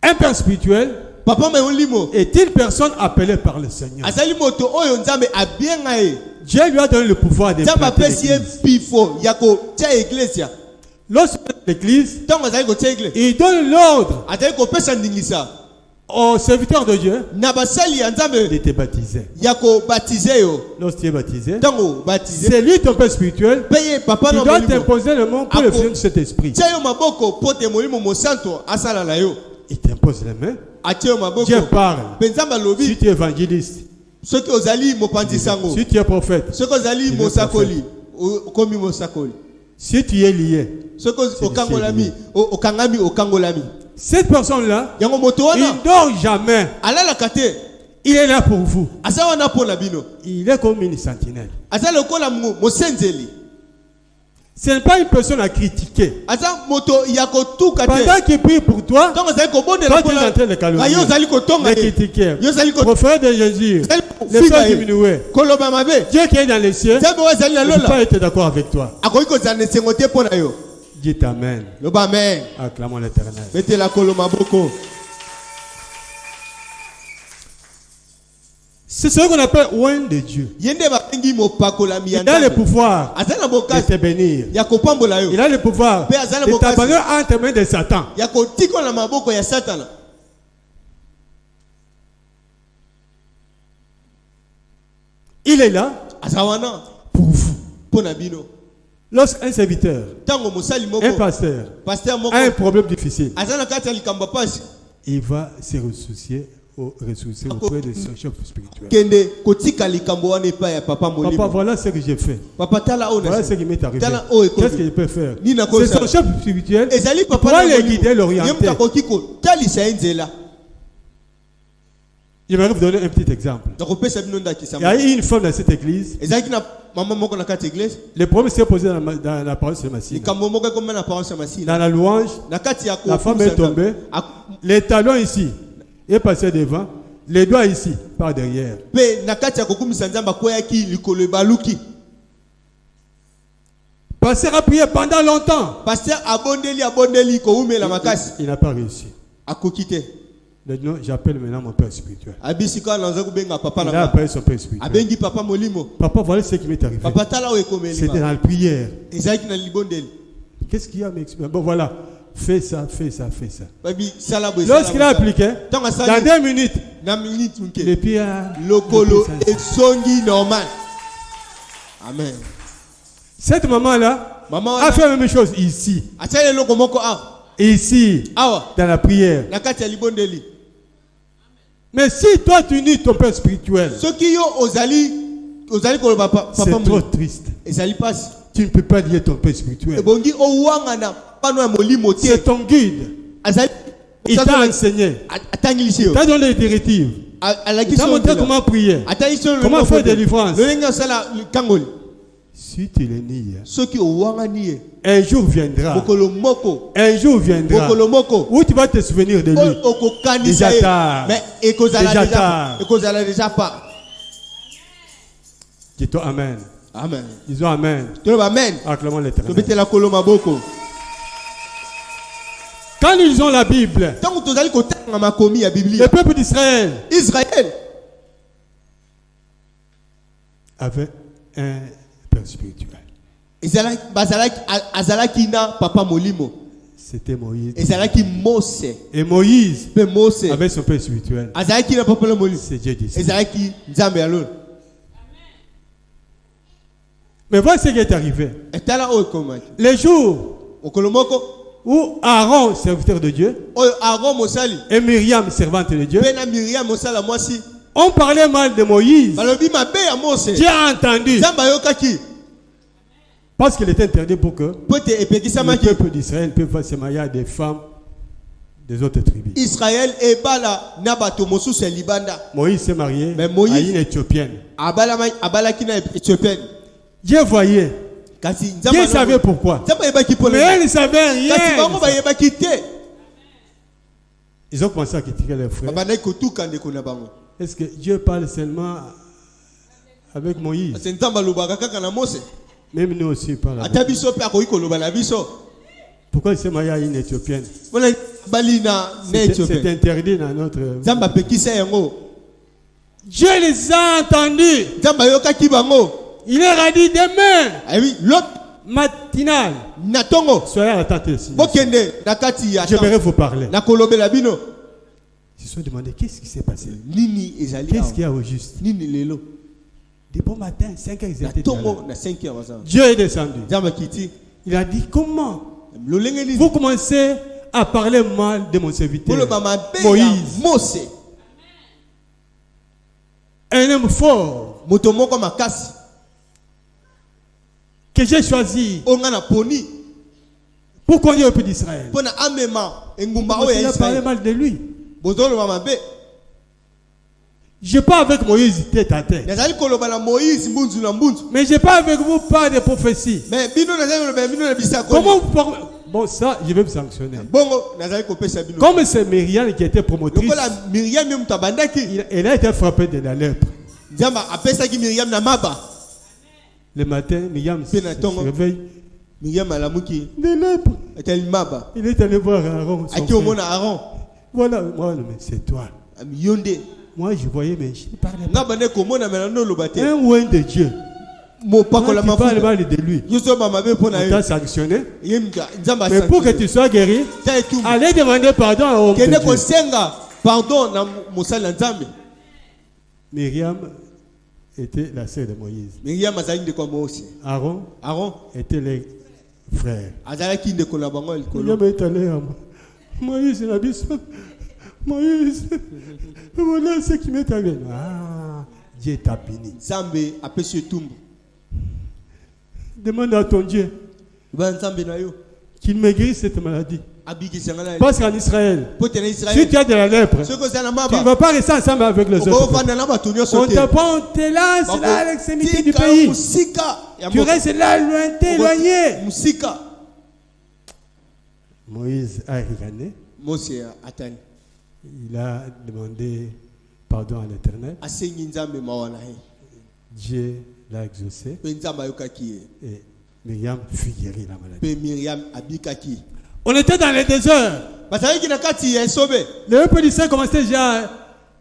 Un père spirituel
papa molimo
est une personne appelée par le Seigneur.
azali moto oyo nzambe abienga ye
Dieu lui a donné le pouvoir de
nzambe
planter
apesi ye
l'église.
pifo ya kotia eglesia
Lorsque l'église,
ntango azali kotia egle
il donne l'ordre
azali kopesa ndingisa
aux serviteurs de Dieu
na basali ya nzambe
de te baptiser.
ya kobatize yo
Lorsque tu es baptisé,
ntango batize
c'est lui ton père spirituel
mpe ye papa
qui
na
doit
molimo
t'imposer le nom pour le
Ako-
fruit de cet esprit.
tia yo maboko po te molimo mosanto asala na yo
Il t'impose les mains.
atie yo maboko
Dieu parle.
mpe nzambe
Si
alobi
tu es évangéliste,
Ce que ozali mopanzi sango.
Si tu es prophète,
Ce que ozali
Il est
mosakoli. Komi mosakoli.
si tu es lié,
Ce que okangolami, okangami, okangolami.
cette personne-là,
Yango moto
il
wana.
ne dort jamais.
Ala la kate.
Il est là pour vous.
Asa wana po na bino.
Il est comme une sentinelle.
Asa lokola mosenzeli.
Ce n'est pas une personne à critiquer.
Asa moto yako tu kate.
Pendant qu'il prie pour toi,
Donc ozali ko bonde
toi
la
tu es en train de calomnier,
Yo ozali ko tonga.
de critiquer,
Yo ozali ko
proférer de Jésus, les
Figa
faire
ye.
diminuer.
Koloba mabe.
Dieu qui est dans les cieux
Jambo ozali na
ne peut
lola.
pas être d'accord avec toi.
Akoki ko zane sengote po na yo.
Dites Amen.
Loba amen.
Acclamons l'Éternel.
Mettez la koloma boko.
C'est ce qu'on appelle oint de Dieu.
Yende ba bengi mopakola
Il a le
miyanda.
pouvoir
Asa na
de
bokasi.
te bénir.
Ya kopambola yo.
Il a le pouvoir
Mais azala
de
bokasi.
t'abandonner entre les mains de Satan.
Ya kotiko na maboko ya Satana.
Il est là
Asa wana
pour vous.
po na bino.
Lorsqu'un serviteur,
Tango mosali moko.
un pasteur,
Pasteur moko.
a un problème difficile,
Asa na kati ya likambo pasi.
il va se ressourcer auprès de son chef spirituel.
Kende kotika likambo wana epa ya papa
Papa,
molimo.
voilà ce que j'ai fait.
Papa tala o
Voilà
na.
ce qui m'est arrivé.
Tala o ekomi.
Qu'est-ce que je peux faire?
Ni na
C'est
kosa.
son chef spirituel
Ezali
qui
papa
pourra
na
les
molimo.
guider, l'orienter.
Yemta kokiko talisa enzela.
Je vais vous donner un petit exemple.
Nakopesa bino ndaki
Il y a
sama.
eu une femme dans cette église.
Ezali na mama moko na kati église.
Le problème s'est posé dans la parole sur Massina.
Likambo moko comme na parole ya masina.
Dans la louange,
Na kati ya ko.
la femme est tombée. Les talons ici est passé devant. Les doigts ici, par derrière.
Pe na kati ya kokumisa nzamba koyaki likolo ebaluki.
Pasteur a prié pendant longtemps.
Pasteur abondeli ko umela makasi.
Il n'a pas réussi.
Akokite.
Maintenant, j'appelle maintenant mon père spirituel.
Abisika na nzaku benga papa
Il a
na.
appelé son père spirituel.
Abengi papa molimo.
Papa, voilà ce qui m'est arrivé.
Papa tala o ekomeli.
C'était dans la prière.
Ezaki na libondeli.
Qu'est-ce qu'il y a à m'expliquer? Bon, voilà. Fais ça, fais ça, fais ça.
Babi sala boy.
Lorsqu'il a appliqué,
Tango
dans
sali.
2 minutes,
Na minute unke.
les pieds a...
Lokolo
le pied s'en-
esongi normal. Amen.
Cette maman-là
Maman
a fait la même chose ici.
Atale loko moko a.
Ici,
Awa.
dans la prière.
Na kati ya libondeli.
Mais si toi tu unis ton père spirituel,
Soki yo ozali ko papa
c'est trop
molimo.
triste.
Ezali pasi.
Tu ne peux pas lier ton père spirituel.
Ebongi owanga na pano ya molimo te.
C'est ton guide.
Azali.
Il t'a enseigné.
Atangilisi
Il
yo.
t'a donné les directives.
Alaki
Il t'a
so.
montré comment prier. Comment faire délivrance.
Lolenga sala kangoli.
Si tu les nies,
Soki owanga niye.
un jour viendra.
Mokolo moko.
Un jour viendra
Mokolo moko.
où tu vas te souvenir de lui.
Okokanisa
Déjà
ye.
tard.
Mais ekozala
Déjà
déjà.
tard.
Ekozala déjà pas.
Dis-toi Amen.
Amen.
Disons Amen.
Toloba amen.
Acclamons l'Éternel.
Tobetela kolo maboko.
Quand nous lisons la Bible,
Tango tozali kotanga makomi ya
le
Biblia.
peuple d'Israël
Israël
avait un père spirituel.
azalaki na papa molimo.
C'était Moïse.
Ezalaki Mose.
Et Moïse
Pe Mose.
avait son père spirituel.
Azalaki na papa molimo.
C'est Dieu d'ici.
Ezalaki Nzambe alone.
Mais voilà ce qui est arrivé.
Etala oyo komaki.
Les jours
Okolo moko
où Aaron, serviteur de Dieu,
oyo Aaron mosali.
et Myriam, servante de Dieu,
Pe na Miriam mosala mwasi.
ont parlé mal de Moïse.
Balobi mabe ya Mose.
Dieu a entendu.
Nzambe ayokaki.
Parce qu'il était interdit pour que
Pote
le
epekisamaki.
peuple d'Israël puisse se marier à des femmes des autres tribus.
Israël ebala na bato mosusu ya libanda.
Moïse s'est marié
Mais Moïse-
à une Éthiopienne.
Abalaki na Éthiopienne.
Dieu voyait.
Kasi
Dieu savait pourquoi.
Nzambe ayebaki
Mais
pona.
elle ne savait rien.
Kasi bango bayebaki te.
Ils ont commencé à critiquer leurs frères.
Babandaki kotuka ndeko na bango.
Est-ce que Dieu parle seulement avec Moïse?
Kasi Nzambe alobaka kaka na Mose.
Même nous aussi, il parle avec
Ata biso pe akoki koloba na biso.
Pourquoi il s'est marié à une Éthiopienne?
Wana bali na
C'est
Éthiopien.
interdit dans notre...
Nzambe apekisa yango.
Dieu les a entendus.
Nzambe ayokaki bango.
Il leur a dit demain,
Ayi lot
matinal,
na tongo.
soyez à la tente ici.
Bokende na kati ya
J'aimerais vous parler.
na kolobela bino.
Ils se sont demandé qu'est-ce qui s'est passé.
Nini ezali
Qu'est-ce
awa?
qu'il y a au juste?
Nini lelo?
Des bon matin, 5 heures, ils
Na
étaient déjà là.
tongo na 5 heures bazan.
Dieu est descendu.
Nzambe kiti.
Il a dit comment
Lolenge ni.
vous commencez à parler mal de mon serviteur
Koloba mabe ya
Moïse.
Mose.
Un homme fort
moto moko makasi
que j'ai choisi
onga na poni
pour conduire au pays d'Israël.
pona amema engumba
On
oyo ya
a parlé
Israël
mal de lui.
bozolo mabe
Je pas avec Moïse tête à tête.
nazali koloba na Moïse mbunzu na mbunzu
Mais je pas avec vous pas de prophétie.
mais bino nazali koloba bino na bisako
Comment vous parlez? Bon, ça, je vais me sanctionner.
bongo nazali kopesa bino
Comme c'est Myriam qui était promotrice,
lokola Miriam yo mutabandaki
elle a été frappée de la lèpre.
nzamba apesaki Miriam na maba
Le matin, Myriam se
Penatongo.
réveille
Miriam alamuki
de lèpre.
atali maba
Il est allé voir Aaron. son
aki
frère.
omona Aaron
Voilà, moi, mais c'est toi.
amiyonde
Moi, je voyais, mais je ne parlais pas.
nga bande komona mena no lobate
Un oin de Dieu.
mopakola
Moi qui parle
mafuta
mal de lui.
yoso ba mabe pona
On t'a
yo
sanctionné.
ye nzamba
Mais pour que tu sois guéri, allez demander pardon à l'homme de
kende
Dieu.
kosenga pardon na mosali na nzambe
Myriam était la sœur de Moïse.
Miriam azali ndeko Mose
Aaron
Aaron
était les frères.
azalaki ndeko na bango likolo
Myriam est allé à Moïse, il a dit ça. Moïse, voilà ce qui m'est arrivé. Ah, Dieu t'a béni.
nzambe apesi etumbu
Demande à ton Dieu
ba nzambe na yo
qu'il me guérisse cette maladie.
abikisanga na
Parce qu'en Israël,
pote na
si
Israël
tu as de la lèpre,
soki ozala na
tu ne
maba
vas pas rester ensemble avec les autres.
okofanda na bato nyonso
On
te
te prend, on te lance là à l'extrémité du
Tika
pays.
musika ya
Tu
mboka.
restes là, lointain, éloigné.
musika
Moïse a ricané.
Mose atani
Il a demandé pardon à l'Éternel.
asengi nzambe mawa na ye
Dieu l'a exaucé.
mpe nzambe ayokaki ye
Et Myriam fut guérie la maladie.
mpe Miriam abikaki
On était dans le désert.
bazalaki na kati ya esobe
Le peuple d'Israël commençait déjà à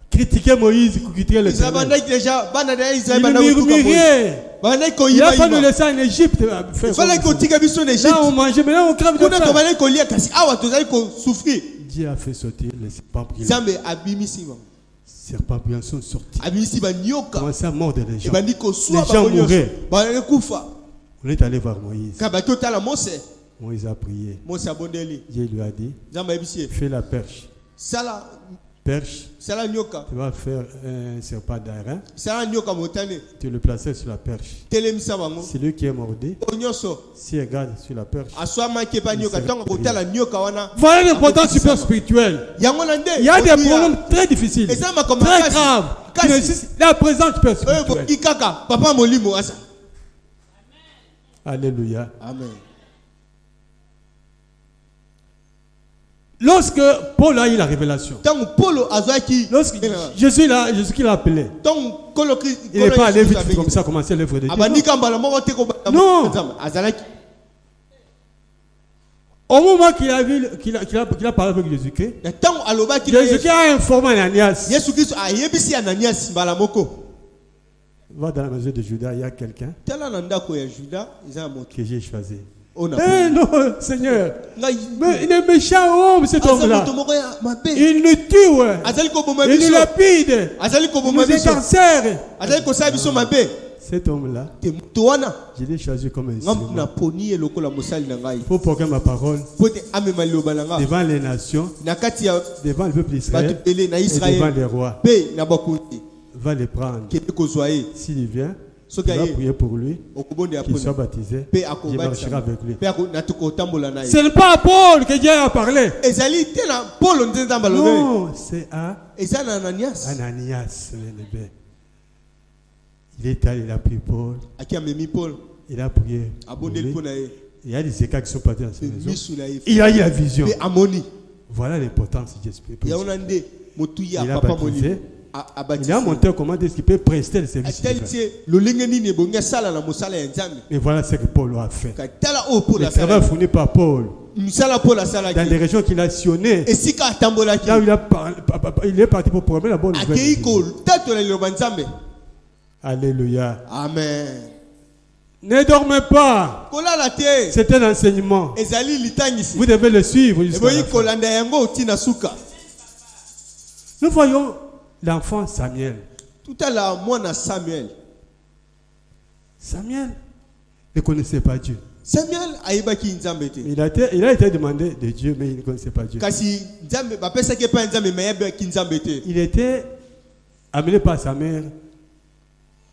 critiquer Moïse, critiquer
Israël
l'Éternel.
bandaki deja bana na Israël
Il
bandaki kotuka Moïse
murmurait.
bandaki
Il a fallu
koyiba
laisser en Égypte.
ifalaki kotika biso na
Là,
Égypte
on mangeait, maintenant on crève de
kuna
faim.
tobandaki kolia kasi awa tozali kosouffrir
Dieu a fait sortir les serpents brillants.
nzambe abimisi bango
Les serpents brillants sont sortis.
abimisi banyoka
Commençaient à mordre les gens.
ebandi kosua
Les gens
bango nyonso
mouraient.
bandaki kufa
On est allé voir Moïse.
ka baki otala Mose
Moïse a prié.
Mose abondeli
Dieu lui a dit,
nzambe ayebisi ye
fais la perche.
sala
Perche,
sala nyoka
tu vas faire un serpent d'airain.
sala nyoka motane
Tu le plaçais sur la perche.
telemisa bango
Celui qui est mordu,
oyo nyonso
s'il regarde sur la perche.
aswamaki epa nyoka ntango kotala nyoka wana
Voilà l'importance super spirituelle.
yango na nde
Il y a des problèmes très difficiles,
eza makambo
très
makasi
graves, qui
kasi
nécessitent la présence super
oyo
spirituelle.
koki kaka papa molimo asa
Alléluia.
amen
Lorsque Paul a eu la révélation,
ntango polo azwaki
lorsque Jésus qui l'a appelé,
ntango kolo
il n'est pas allé vite comme ça commencer l'œuvre de Dieu.
abandika mbala moko te kobanda
Non.
nzambe azalaki
Au moment qu'il a vu, qu'il a parlé avec Jésus-Christ,
na ntango alobaki na
Jésus-Christ a informé Ananias.
yesu kristo ayebisi ananias mbala moko
Va dans la maison de Judas, il y a quelqu'un
tala na ndako ya juda eza ya moto
que j'ai choisi.
ona
Eh non, Seigneur.
ngai
Mais il est méchant homme, cet
aza
homme-là.
moto moko ya mabe
Il nous tue, ouais.
azali koboma
Il nous
biso
lapide.
azali
Il
koboma
nous
biso
incarcère.
azali kosala biso mabe
Cet homme-là,
te moto wana
je l'ai choisi comme un
nga
instrument
naponi ye lokola mosali na ngai
pour porter ma parole
po te amema liloba na nga
devant les nations,
na kati ya
devant le peuple
bato
d'Israël
ebele na
et devant
israel
les rois.
mpe na bakonzi
Va les prendre.
kende kozwa ye
S'il vient, tu
soki
vas
aye
prier pour lui,
okobonde
qu'il soit
aponi
baptisé.
mpe
Je marcherai avec lui.
mpe nakotambola na
Ce
ye
n'est pas à Paul que Dieu a parlé.
ezali te na polo nde nzambe alobi
Non, c'est à
eza na ananias
Ananias. Il est allé, il a pris Paul,
aki amemi paul
il a prié. pour
abondeli
lui.
mpo na ye
Il y a des écarts qui sont partis dans sa
mpe
maison.
misu na ye
Il a eu la vision.
mpe amoni
Voilà l'importance de Dieu.
yango na nde motuyi ya
Il a
papa
baptisé.
molimo
Il
abaptisé
a montré comment est-ce qu'il peut prester le service
atali
divin.
tie lolenge nini ebongi asala na mosala ya nzambe
Et voilà ce que Paul a fait.
ka tala oyo paul
Le travail
asalaki
fourni par Paul
misala paul
dans les
asalaki
régions qu'il a sillonnées.
esika atambolaki
Là où il est parti pour promettre la bonne nouvelle.
akei
de Jésus.
kotatola liloba nzambe
Alléluia.
amen
Ne dormez pas.
kolala te
C'est un enseignement.
ezali litangisi
Vous devez le suivre jusqu'à
eboyi
la fin.
kolanda yango otina suka
Nous voyons l'enfant Samuel.
tutala mwana samuel
Samuel ne connaissait pas Dieu.
samuel ayebaki nzambe te
Il a été demandé de Dieu, mais il ne connaissait pas Dieu.
kasi nzambe bapesaki epai ya nzambe me ayebaki nzambe te
Il était amené par sa mère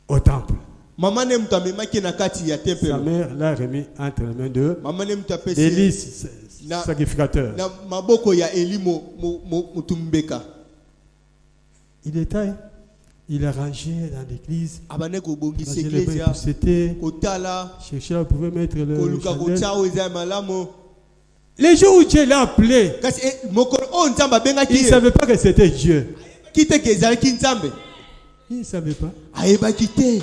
au temple.
Maman ne mutu amemaki na kati ya
Sa
temple.
mère l'a remis entre les mains de
Maman ne mutu apesi
Élie,
na-
sacrificateur.
na maboko ya Eli mutu mbeka.
Il a rangé dans l'église.
Abane kobongisa
Rangé les
eklezia
bains, c'était
kotala
chercher là, pouvait mettre le
koluka
chandelle.
kotia eza malamu.
Les jours où Dieu l'a appelé,
Kasi mokolo o nzamba bengaki
il ne savait pas que c'était Dieu.
kite ke ezalaki nzambe.
Il ne savait pas.
Ayebaki te.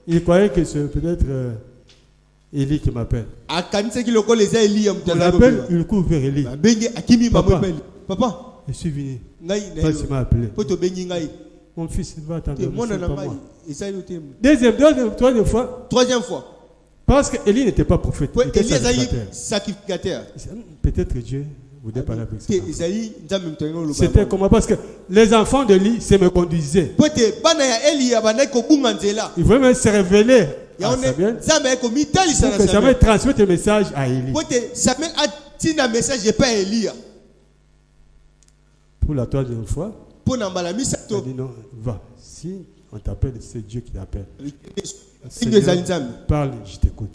Il croyait que c'est peut-être Élie qui m'appelle.
Akanisaki lokola eza Eli ya mutu
On
azali
l'appelle,
kopewa.
il court vers Élie.
Benge akimi
Papa.
mama epeli. Papa,
Je suis venu.
ngai na
Parce qu'il
yo.
m'a appelé.
Po tobengi ngai.
Mon fils va attendre.
Te mona
C'est
na
pas
ngai.
moi.
Esali te.
Deuxième, troisième fois,
Troisième fois.
parce qu'Élie n'était pas prophète.
Po
Il était
Eli ezali
sacrificateur.
sacrificateur.
Peut-être que Dieu voulait parler avec
Te
ça.
ezali nzambe mutu alingi oloba.
C'était comment? Parce que les enfants d'Élie se me conduisaient.
Po te bana ya Eli ya bandaki kobunga nzela.
Ils voulaient même se révéler à
Yango ne
Samuel
nzambe akomitalisa
pour
na
que Samuel
Samuel.
transmette le message à Élie.
Po te Samuel atinda message epai ya Eliya.
Pour la troisième fois,
Po na mbala
il a
misato.
dit non, va. Si on t'appelle, c'est Dieu qui t'appelle.
Singo ezali nzambe.
Parle, je t'écoute.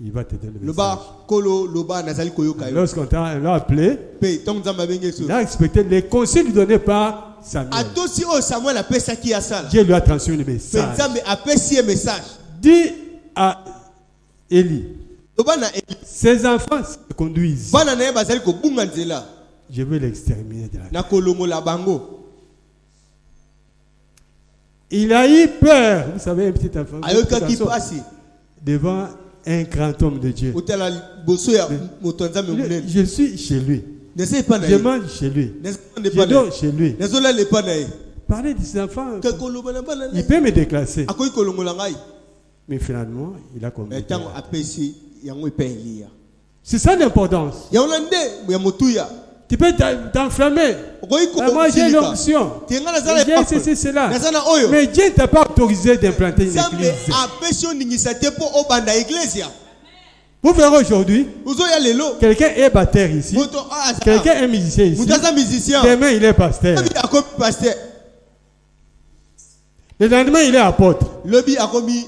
Il va te donner le message.
Loba kolo loba nazali koyoka yo.
Lorsqu'on l'a appelé,
Pe ntango nzambe abenge so.
il a expecté les conseils donnés par Samuel.
Atosi oyo Samuel apesaki asala.
Dieu lui a transmis le
Pe
message.
nzambe apesi ye message.
Dis à Élie,
Loba na Eli.
ses enfants se conduisent.
Bana na ye bazali kobunga nzela.
Je vais l'exterminer de la terre.
Na kolongola bango.
Il a eu peur, vous savez, un petit enfant,
Ayokaki pasi.
devant un grand homme de Dieu.
Otala boso ya moto nzambe munene.
Je suis chez lui.
Nese pa na
Je
ye.
mange chez lui.
Nese
Je
pa na
dors
ye.
chez lui.
Nezola le pa na ye.
Parler de ses enfants,
Ka koloba na bana na
il
ye.
peut me déclasser.
Akoki kolongola ngai.
Mais finalement, il a compris.
Ntango apesi yango epai Eliya.
C'est ça l'importance.
Yango na nde ya motuya.
Tu peux t'enflammer.
Okoki
Moi, j'ai
kosilika.
l'onction.
Tenga nazala
J'ai
epako.
ceci, cela.
Nazana oyo.
Mais Dieu ne t'a pas autorisé d'implanter une
Nzambe
église.
apesi oningisa te mpo obanda iglesia.
Vous verrez aujourd'hui,
Ozoya lelo.
quelqu'un est batteur ici.
Moto azala.
Quelqu'un est musicien ici.
Moto aza musicien.
Demain, il est pasteur.
Lobi akomi pasteur.
Le lendemain, il est apôtre.
Lobi akomi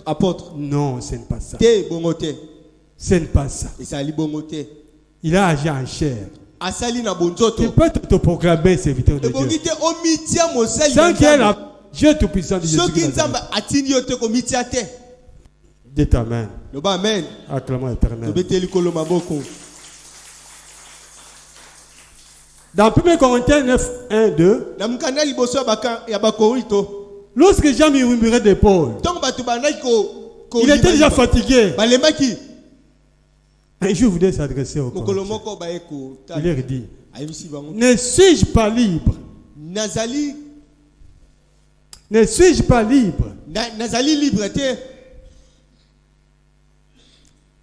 apôtre.
Non, ce n'est pas ça.
Te bongo te.
Ce n'est pas ça.
Esali bongo te.
Il a agi en chair.
Asali na
Tu
bonzoto.
peux te proclamer serviteur de
Ebongi
Dieu.
te omitia mosali
Sans
na
qu'il y ait
Nzambe.
la Dieu tout-puissant de Jésus.
Soki nzambe atindi yo te komitia te.
Dites Amen.
Loba amen.
Acclamons l'éternel.
Tobeteli kolo maboko.
Dans 1 Corinthiens 9, 1, 2,
Na mukanda liboso ya bakorinto.
lorsque Jean murmurait d'épaule,
Ntango bato bandaki ko
il était déjà fatigué.
balembaki.
Un jour, il voulait s'adresser au
Mokolo
Corinthiens.
moko baye ko
Il leur dit,
ayebisi bango.
ne suis-je pas libre?
Nazali
Ne suis-je pas libre?
nazali libre te.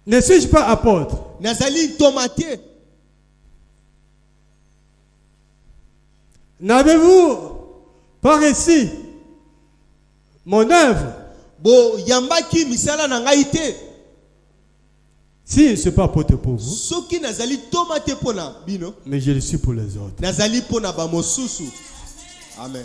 Ne suis-je pas apôtre?
Nazali tomate.
N'avez-vous pas réussi mon œuvre?
Bo yambaki misala na ngai te.
Si je ne suis pas apôtre pour vous,
Soki nazali tomate pona bino.
mais je le suis pour les autres.
Nazali pona ba mosusu. Amen.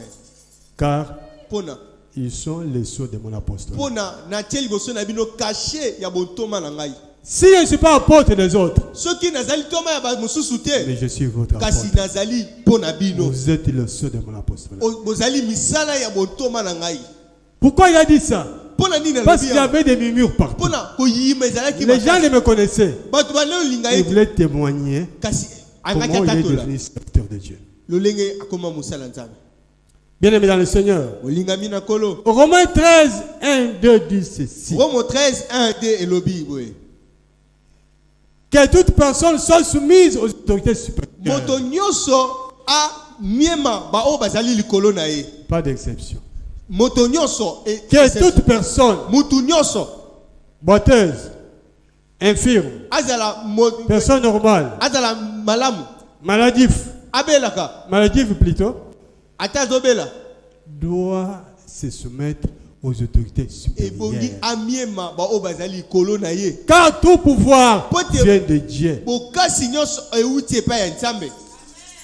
Car
Pona.
ils sont les sceaux de mon apostolat.
Pona na tieli boso na bino caché ya bontoma na ngai.
Si je ne suis pas apôtre des autres,
Soki nazali toma ya ba mosusu te.
mais je suis votre
Kasi
apôtre.
nazali pona bino.
Vous êtes le sceau de mon apostolat.
Bozali misala ya bontoma na ngai.
Pourquoi il a dit ça?
Pona nini
Parce
alobi
qu'il y avait des murmures partout.
pona koyima ezalaki
Les gens ne me connaissaient.
bato baleo linga
Ils
ye
voulaient témoigner
kasi
comment
angaki
il est
atatola
devenu serviteur de Dieu.
lolenge akoma mosala nzambe
Bien-aimé dans le Seigneur,
olingami na kolo.
Romains 13, 1, 2 dit ceci.
Romo 13 1 2 elobi boye
Que toute personne soit soumise aux autorités supérieures.
moto nyonso a miema ba o bazali likolo na ye.
Pas d'exception.
Moto nyonso
Que toute personne,
mutu nyonso
boiteuse, infirme,
azala
personne normale,
azala malamu
maladif,
abelaka
maladif plutôt,
ata azobela
doit se soumettre aux autorités
ebongi
supérieures.
amiema ba o bazali likolo na ye.
Car tout pouvoir
Pote-
vient de Dieu.
Bokasi nyonso euti epai ya nzambe.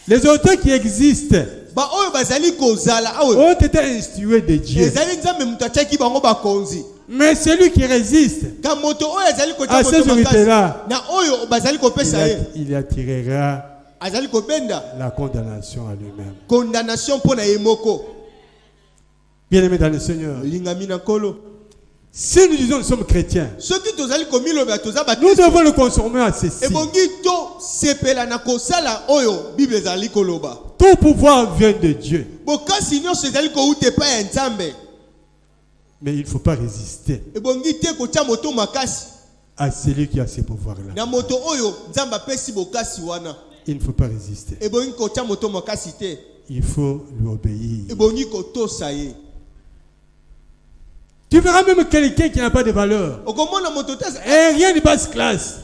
Les autorités qui existent
ba oyo bazali kozala oyo
ont été instruits de Dieu.
ezali nzambe mutu atiaki bango bakonzi
Mais celui qui résiste
ka moto oyo azali kotia
à
moto
ces
makasi
autorités-là,
na oyo bazali kopesa ye
il attirera
azali kobenda
la condamnation à lui-même.
condamnation mpo na ye moko.
Bien-aimés dans le Seigneur,
Lingami na kolo
si nous disons que nous sommes chrétiens,
soki tozali komiloba toza
nous
bakristo
devons nous conformer à ceci.
ebongi to sepela na kosala oyo bible ezali koloba.
Tout pouvoir vient de Dieu.
Bokasi nyonso ezali kouta epai ya nzambe.
Mais il ne faut pas résister
Ebongi te kotia moto makasi
à celui qui a ces pouvoirs-là.
na moto oyo nzambe apesi bokasi wana.
Il ne faut pas résister.
Ebongi kotia moto makasi te.
Il faut lui obéir.
Ebongi kotosa ye.
Tu verras même quelqu'un qui n'a pas de valeur.
Okomona moto te
Et rien de basse classe.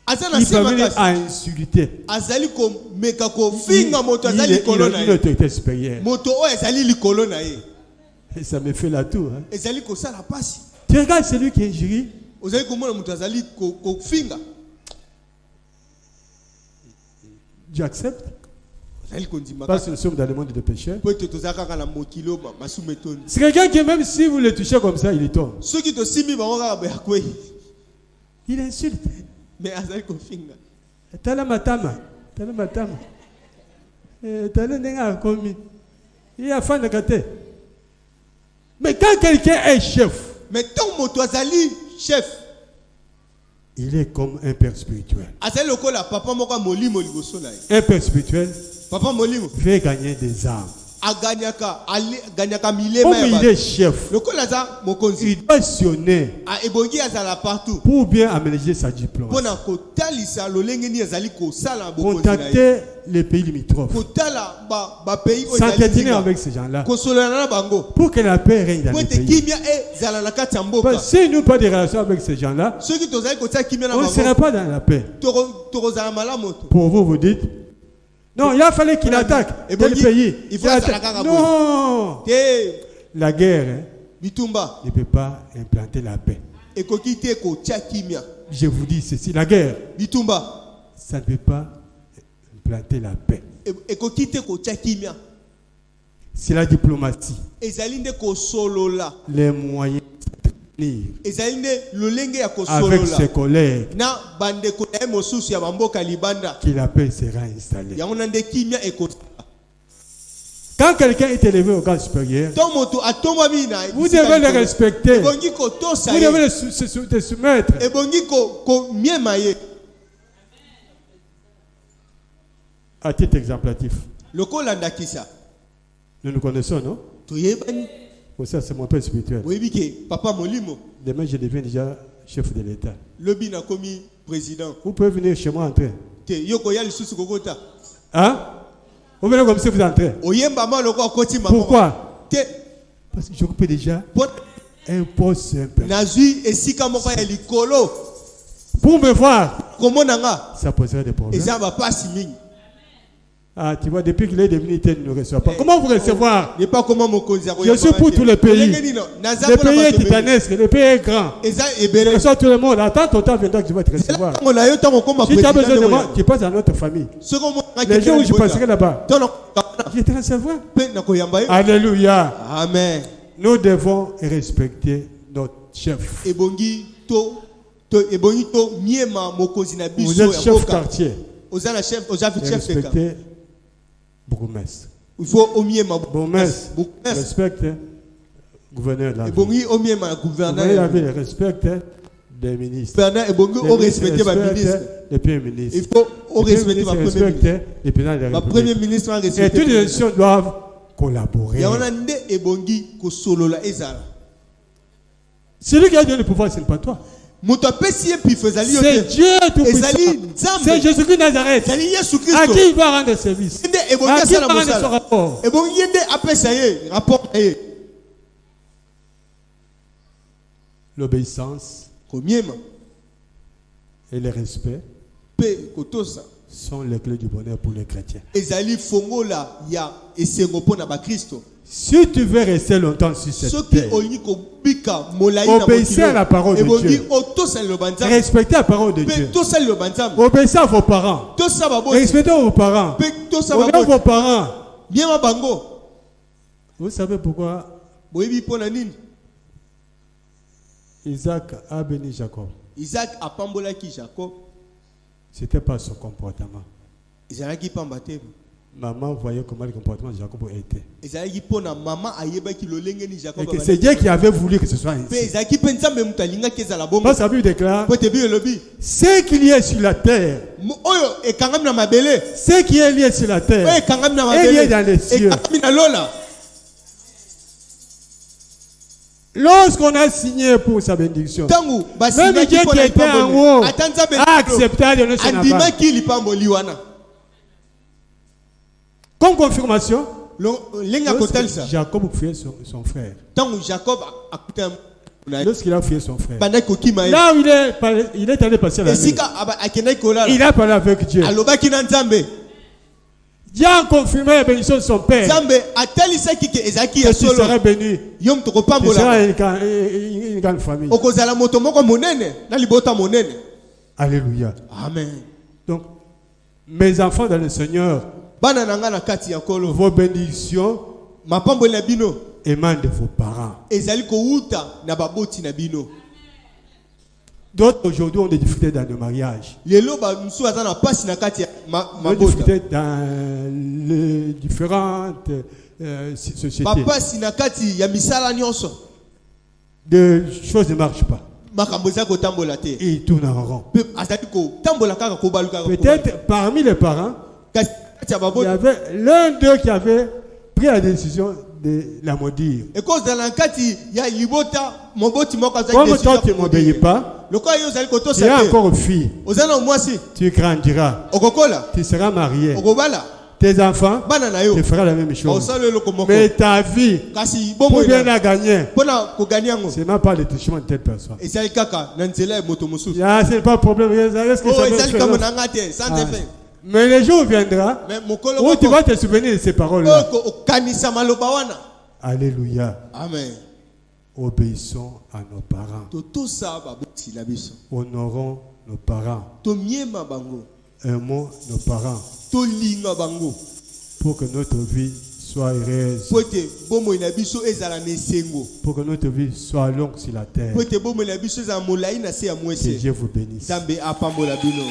azana
Il peut
sima
venir
kasi.
à insulter.
Azali komeka kofinga moto
Il
azali
est
likolo na
une
ye.
autorité supérieure.
Moto oyo ezali likolo na ye.
Et ça me fait la tour. Hein.
Ezali kosala pasi.
Tu regardes celui qui injurie.
Ozali komona moto azali kofinga.
Tu acceptes.
Azali kondima
Parce que nous sommes dans le monde de pécheurs.
po ete tozala kaka na mokilo masumetoni.
C'est quelqu'un qui, même si vous le touchez comme ça, il tombe.
Soki tosimi bango kaka boya kwei.
Il insulte.
Mais azali kofinga.
Tala matama. Tala matama. Tala nenga komi. Il a fan de gâté. Mais quand quelqu'un est chef,
Mais tant moto azali chef,
il est comme un père spirituel.
azali lokola papa moko molimo liboso na ye.
Un père spirituel
Papa molimo
fait gagner des âmes.
aganyaka milema
Comme
ya
il
bato.
est chef,
Lokola za mokonzi
il doit sionner
ebongi azala partout
pour bien aménager sa diplomatie.
mpona kotalisa lolenge nini azali kosala bokonzi na ye.
Contacter les pays limitrophes.
Kotala bapays oyo
S'entretenir
ezali
avec ces gens-là.
kosolana na bango
Pour que la paix règne dans
po
les
ete
pays.
kimia ezala na kati ya mboka.
Parce que si nous pas de relations avec ces gens-là,
Soki tozali kotia kimia na
on ne sera
bango
pas dans la paix.
tokozala malamu to.
Pour vous, vous dites, non, il a fallu qu'il attaque
Et
tel
bon,
pays.
il faut
Il
attaquer
attaque.
à
Non,
Te
la guerre hein,
bitumba
ne peut pas implanter la paix.
ekoki te kotia kimia.
Je vous dis ceci, la guerre,
Bitumba
ça ne peut pas implanter la paix.
ekoki te kotia kimia.
C'est la diplomatie,
Ezali nde kosolola.
les moyens de tenir
Ezali nde lolenge ya
avec ses
kosolola
collègues
na bandeko na ye mosusu ya bamboka libanda.
que la paix sera installée.
Yango na nde kimia ekosala.
Quand quelqu'un est élevé au grade supérieur,
Tant moto atombami na
vous devez le respecter. Vous
ebongi kotosa
devez
ye.
te soumettre.
Ebongi komiema ye.
À titre exemplatif,
Lokola ndakisa
nous nous connaissons, non?
toyebani
Ça, c'est mon père spirituel.
oyebi ke papa molimo
Demain, je deviens déjà chef de l'État.
lobi nakomi président
Vous pouvez venir chez moi entrer.
te yo koya lisusu kokota.
Hein? Vous venez comme si vous entrez.
Oyemba ma loko akoti mama.
Pourquoi?
Te
Parce que j'occupe déjà
po
un poste simple.
nazwi esika moko ya likolo
Pour me voir,
komona nga
ça poserait des problèmes.
eza bapasi mingi.
Ah, tu vois, depuis qu'il est devenu tel, il ne reçoit pas. Comment vous recevoir?
n'est pas comment mokonzi
Je suis pour tous les pays. Le pays est titanesque, le pays est grand.
eza
Je
ebele
reçois tout le monde. Attends ton temps viendra que je vais te recevoir.
on a yo tango koma
Si tu as besoin de moi,
président
tu passes dans notre famille.
soko mo
Les jours où je passerai là-bas,
tono
je te recevoir.
pe na koyamba yo.
Alléluia.
Amen.
Nous devons respecter notre chef.
Ebongi to miema mokonzi na
Vous
biso
êtes
ya
chef
boka.
quartier.
Oza na chef, oza
Et
chef de camp.
respectez bourgmestre.
Il faut omiema
Bourgmestre.
bourgmestre.
Respecte gouverneur de la ville.
Ebongi omiema
Gouverneur de la
gouverneur.
ville respecte des ministres.
Gouverneur ebongi o respecter ba
Respecte
ministre.
les premiers ministres.
Il faut o
Les premiers
respecter ma
ministres
premier ministre.
respectent les présidents de la
Ma premier
République.
ministre a
Et toutes
respecté.
les institutions doivent collaborer.
Ya wana nde ebongi kosolola ezala.
Celui qui a donné le pouvoir, ce n'est pas toi.
Moto apesi ye pifo ezali yo
C'est
te.
Dieu tout-puissant.
Ezali
C'est
Nzambe.
Jésus-Christ de Nazareth.
Ezali Yesu
À
Kristo.
qui il va rendre service?
Nde ebongi
À qui il va
asala
rendre son
mosala.
rapport?
Ebongi ye nde apesa ye rapport na ye.
L'obéissance
Komiema
et le respect
pe kotosa.
sont les clés du bonheur pour les chrétiens.
Ezali fongola ya esengo mpona bakristo.
Si tu veux rester longtemps sur cette
Soki
terre,
olingi kobika molai na
obéissez à la parole de
ebongi
Dieu.
otosa liloba nzambe.
Respectez la parole de
Pe
Dieu.
tosa liloba nzambe.
Obéissez à vos parents.
Tosa baboti.
Respectez vos parents.
Pe tosa
Honorez
baboti.
vos parents.
bien ma bango.
Vous savez pourquoi
Boyebi pona nini?
Isaac a béni Jacob?
Isaac a pambolaki Jacob.
C'était pas son comportement.
Ezalaki pamba te.
Maman voyait comment le comportement de Jacob était.
Ezalaki pona maman ayebaki lolenge ni Jacob.
Et que c'est Dieu qui avait voulu que ce soit ainsi.
Pe ezalaki pensambe mutalinga kezala bongo.
Parce que la Bible déclare,
Po te bi lobi.
ce qu'il y a sur la terre,
Oyo ekangami na mabele.
ce qui est lié sur la
Oyo
terre,
ekangami na
est lié
mabele.
dans les cieux.
Ekangami na lola.
Lorsqu'on a signé pour sa bénédiction,
Tangu
même
basinaki
Dieu qui
pona
était en
ipambo.
haut
Atanza be.
a accepté de donner son aval.
Andimaki lipambo liwana.
Comme confirmation,
Lenga kotalisa.
Jacob fuyait son frère.
Tangu Jacob akuta.
Lorsqu'il a fuyé son frère,
Banda kokima.
là où il est allé passer la nuit,
Esika akenai kolala.
il a parlé avec Dieu.
Alobaki na Nzambe.
Dieu a confirmé la bénédiction de son père.
Nzambe atalisaki ke ezaki
Que
ya
tu
solo.
seras béni.
Yom
Tu
tokopambola.
seras une grande famille.
Okozala moto moko monene na libota monene.
Alléluia.
Amen.
Donc, mes enfants dans le Seigneur,
Bana nanga na kati ya kolo.
vos bénédictions
Mapambo na bino
émanent de vos parents.
ezali kouta na baboti na bino.
D'autres aujourd'hui ont des difficultés dans le mariage.
Lelo ba musu aza na pasi na kati ya
Des
mabota.
difficultés dans les différentes sociétés.
Bapasi na kati ya misala nyonso.
Des choses ne marchent pas.
Makambo za kotambola te.
Et ils tournent en rond.
Pe azali ko tambola kaka ko baluka.
Peut-être parmi les parents,
kati ya
il y
babota.
avait l'un d'eux qui avait pris la décision de la maudire.
Et cause dans la kati ya libota moboti moko azali.
Comme toi tu ne m'obéis pas,
Lokola yo zali koto
tu es
sa te.
encore fille.
Ozana mwasi.
Tu grandiras.
Okokola.
Tu seras marié.
Okobala.
Tes enfants,
Bana na yo.
tu feras la même chose.
Osalo eloko moko.
Mais ta vie,
Kasi
pour
bombo
bien
ina.
la gagner,
Pona kogani yango.
ce n'est pas le touchement de telle personne.
Ezali kaka na nzela ya moto mosusu.
Ah, ce n'est pas le problème. Est-ce que
Oh,
ça
ezali
veut
kamo
faire?
na ngate sans
Ah.
effet.
Mais le jour viendra
Mais mokolo
où tu
moko.
vas te souvenir de ces paroles-là.
Oko okanisa maloba wana.
Alléluia.
Amen.
Obéissons à nos parents.
Totosa baboti na biso.
Honorons nos parents.
Tomiema bango.
Aimons nos parents
Tolinga bango.
pour que notre vie soit heureuse.
Po ete bomoi na biso ezala na esengo.
Pour que notre vie soit longue sur la terre.
Po ete bomoi na biso ezala molai na se ya
Que
mwese.
Dieu vous bénisse.
Nzambe apambola bino.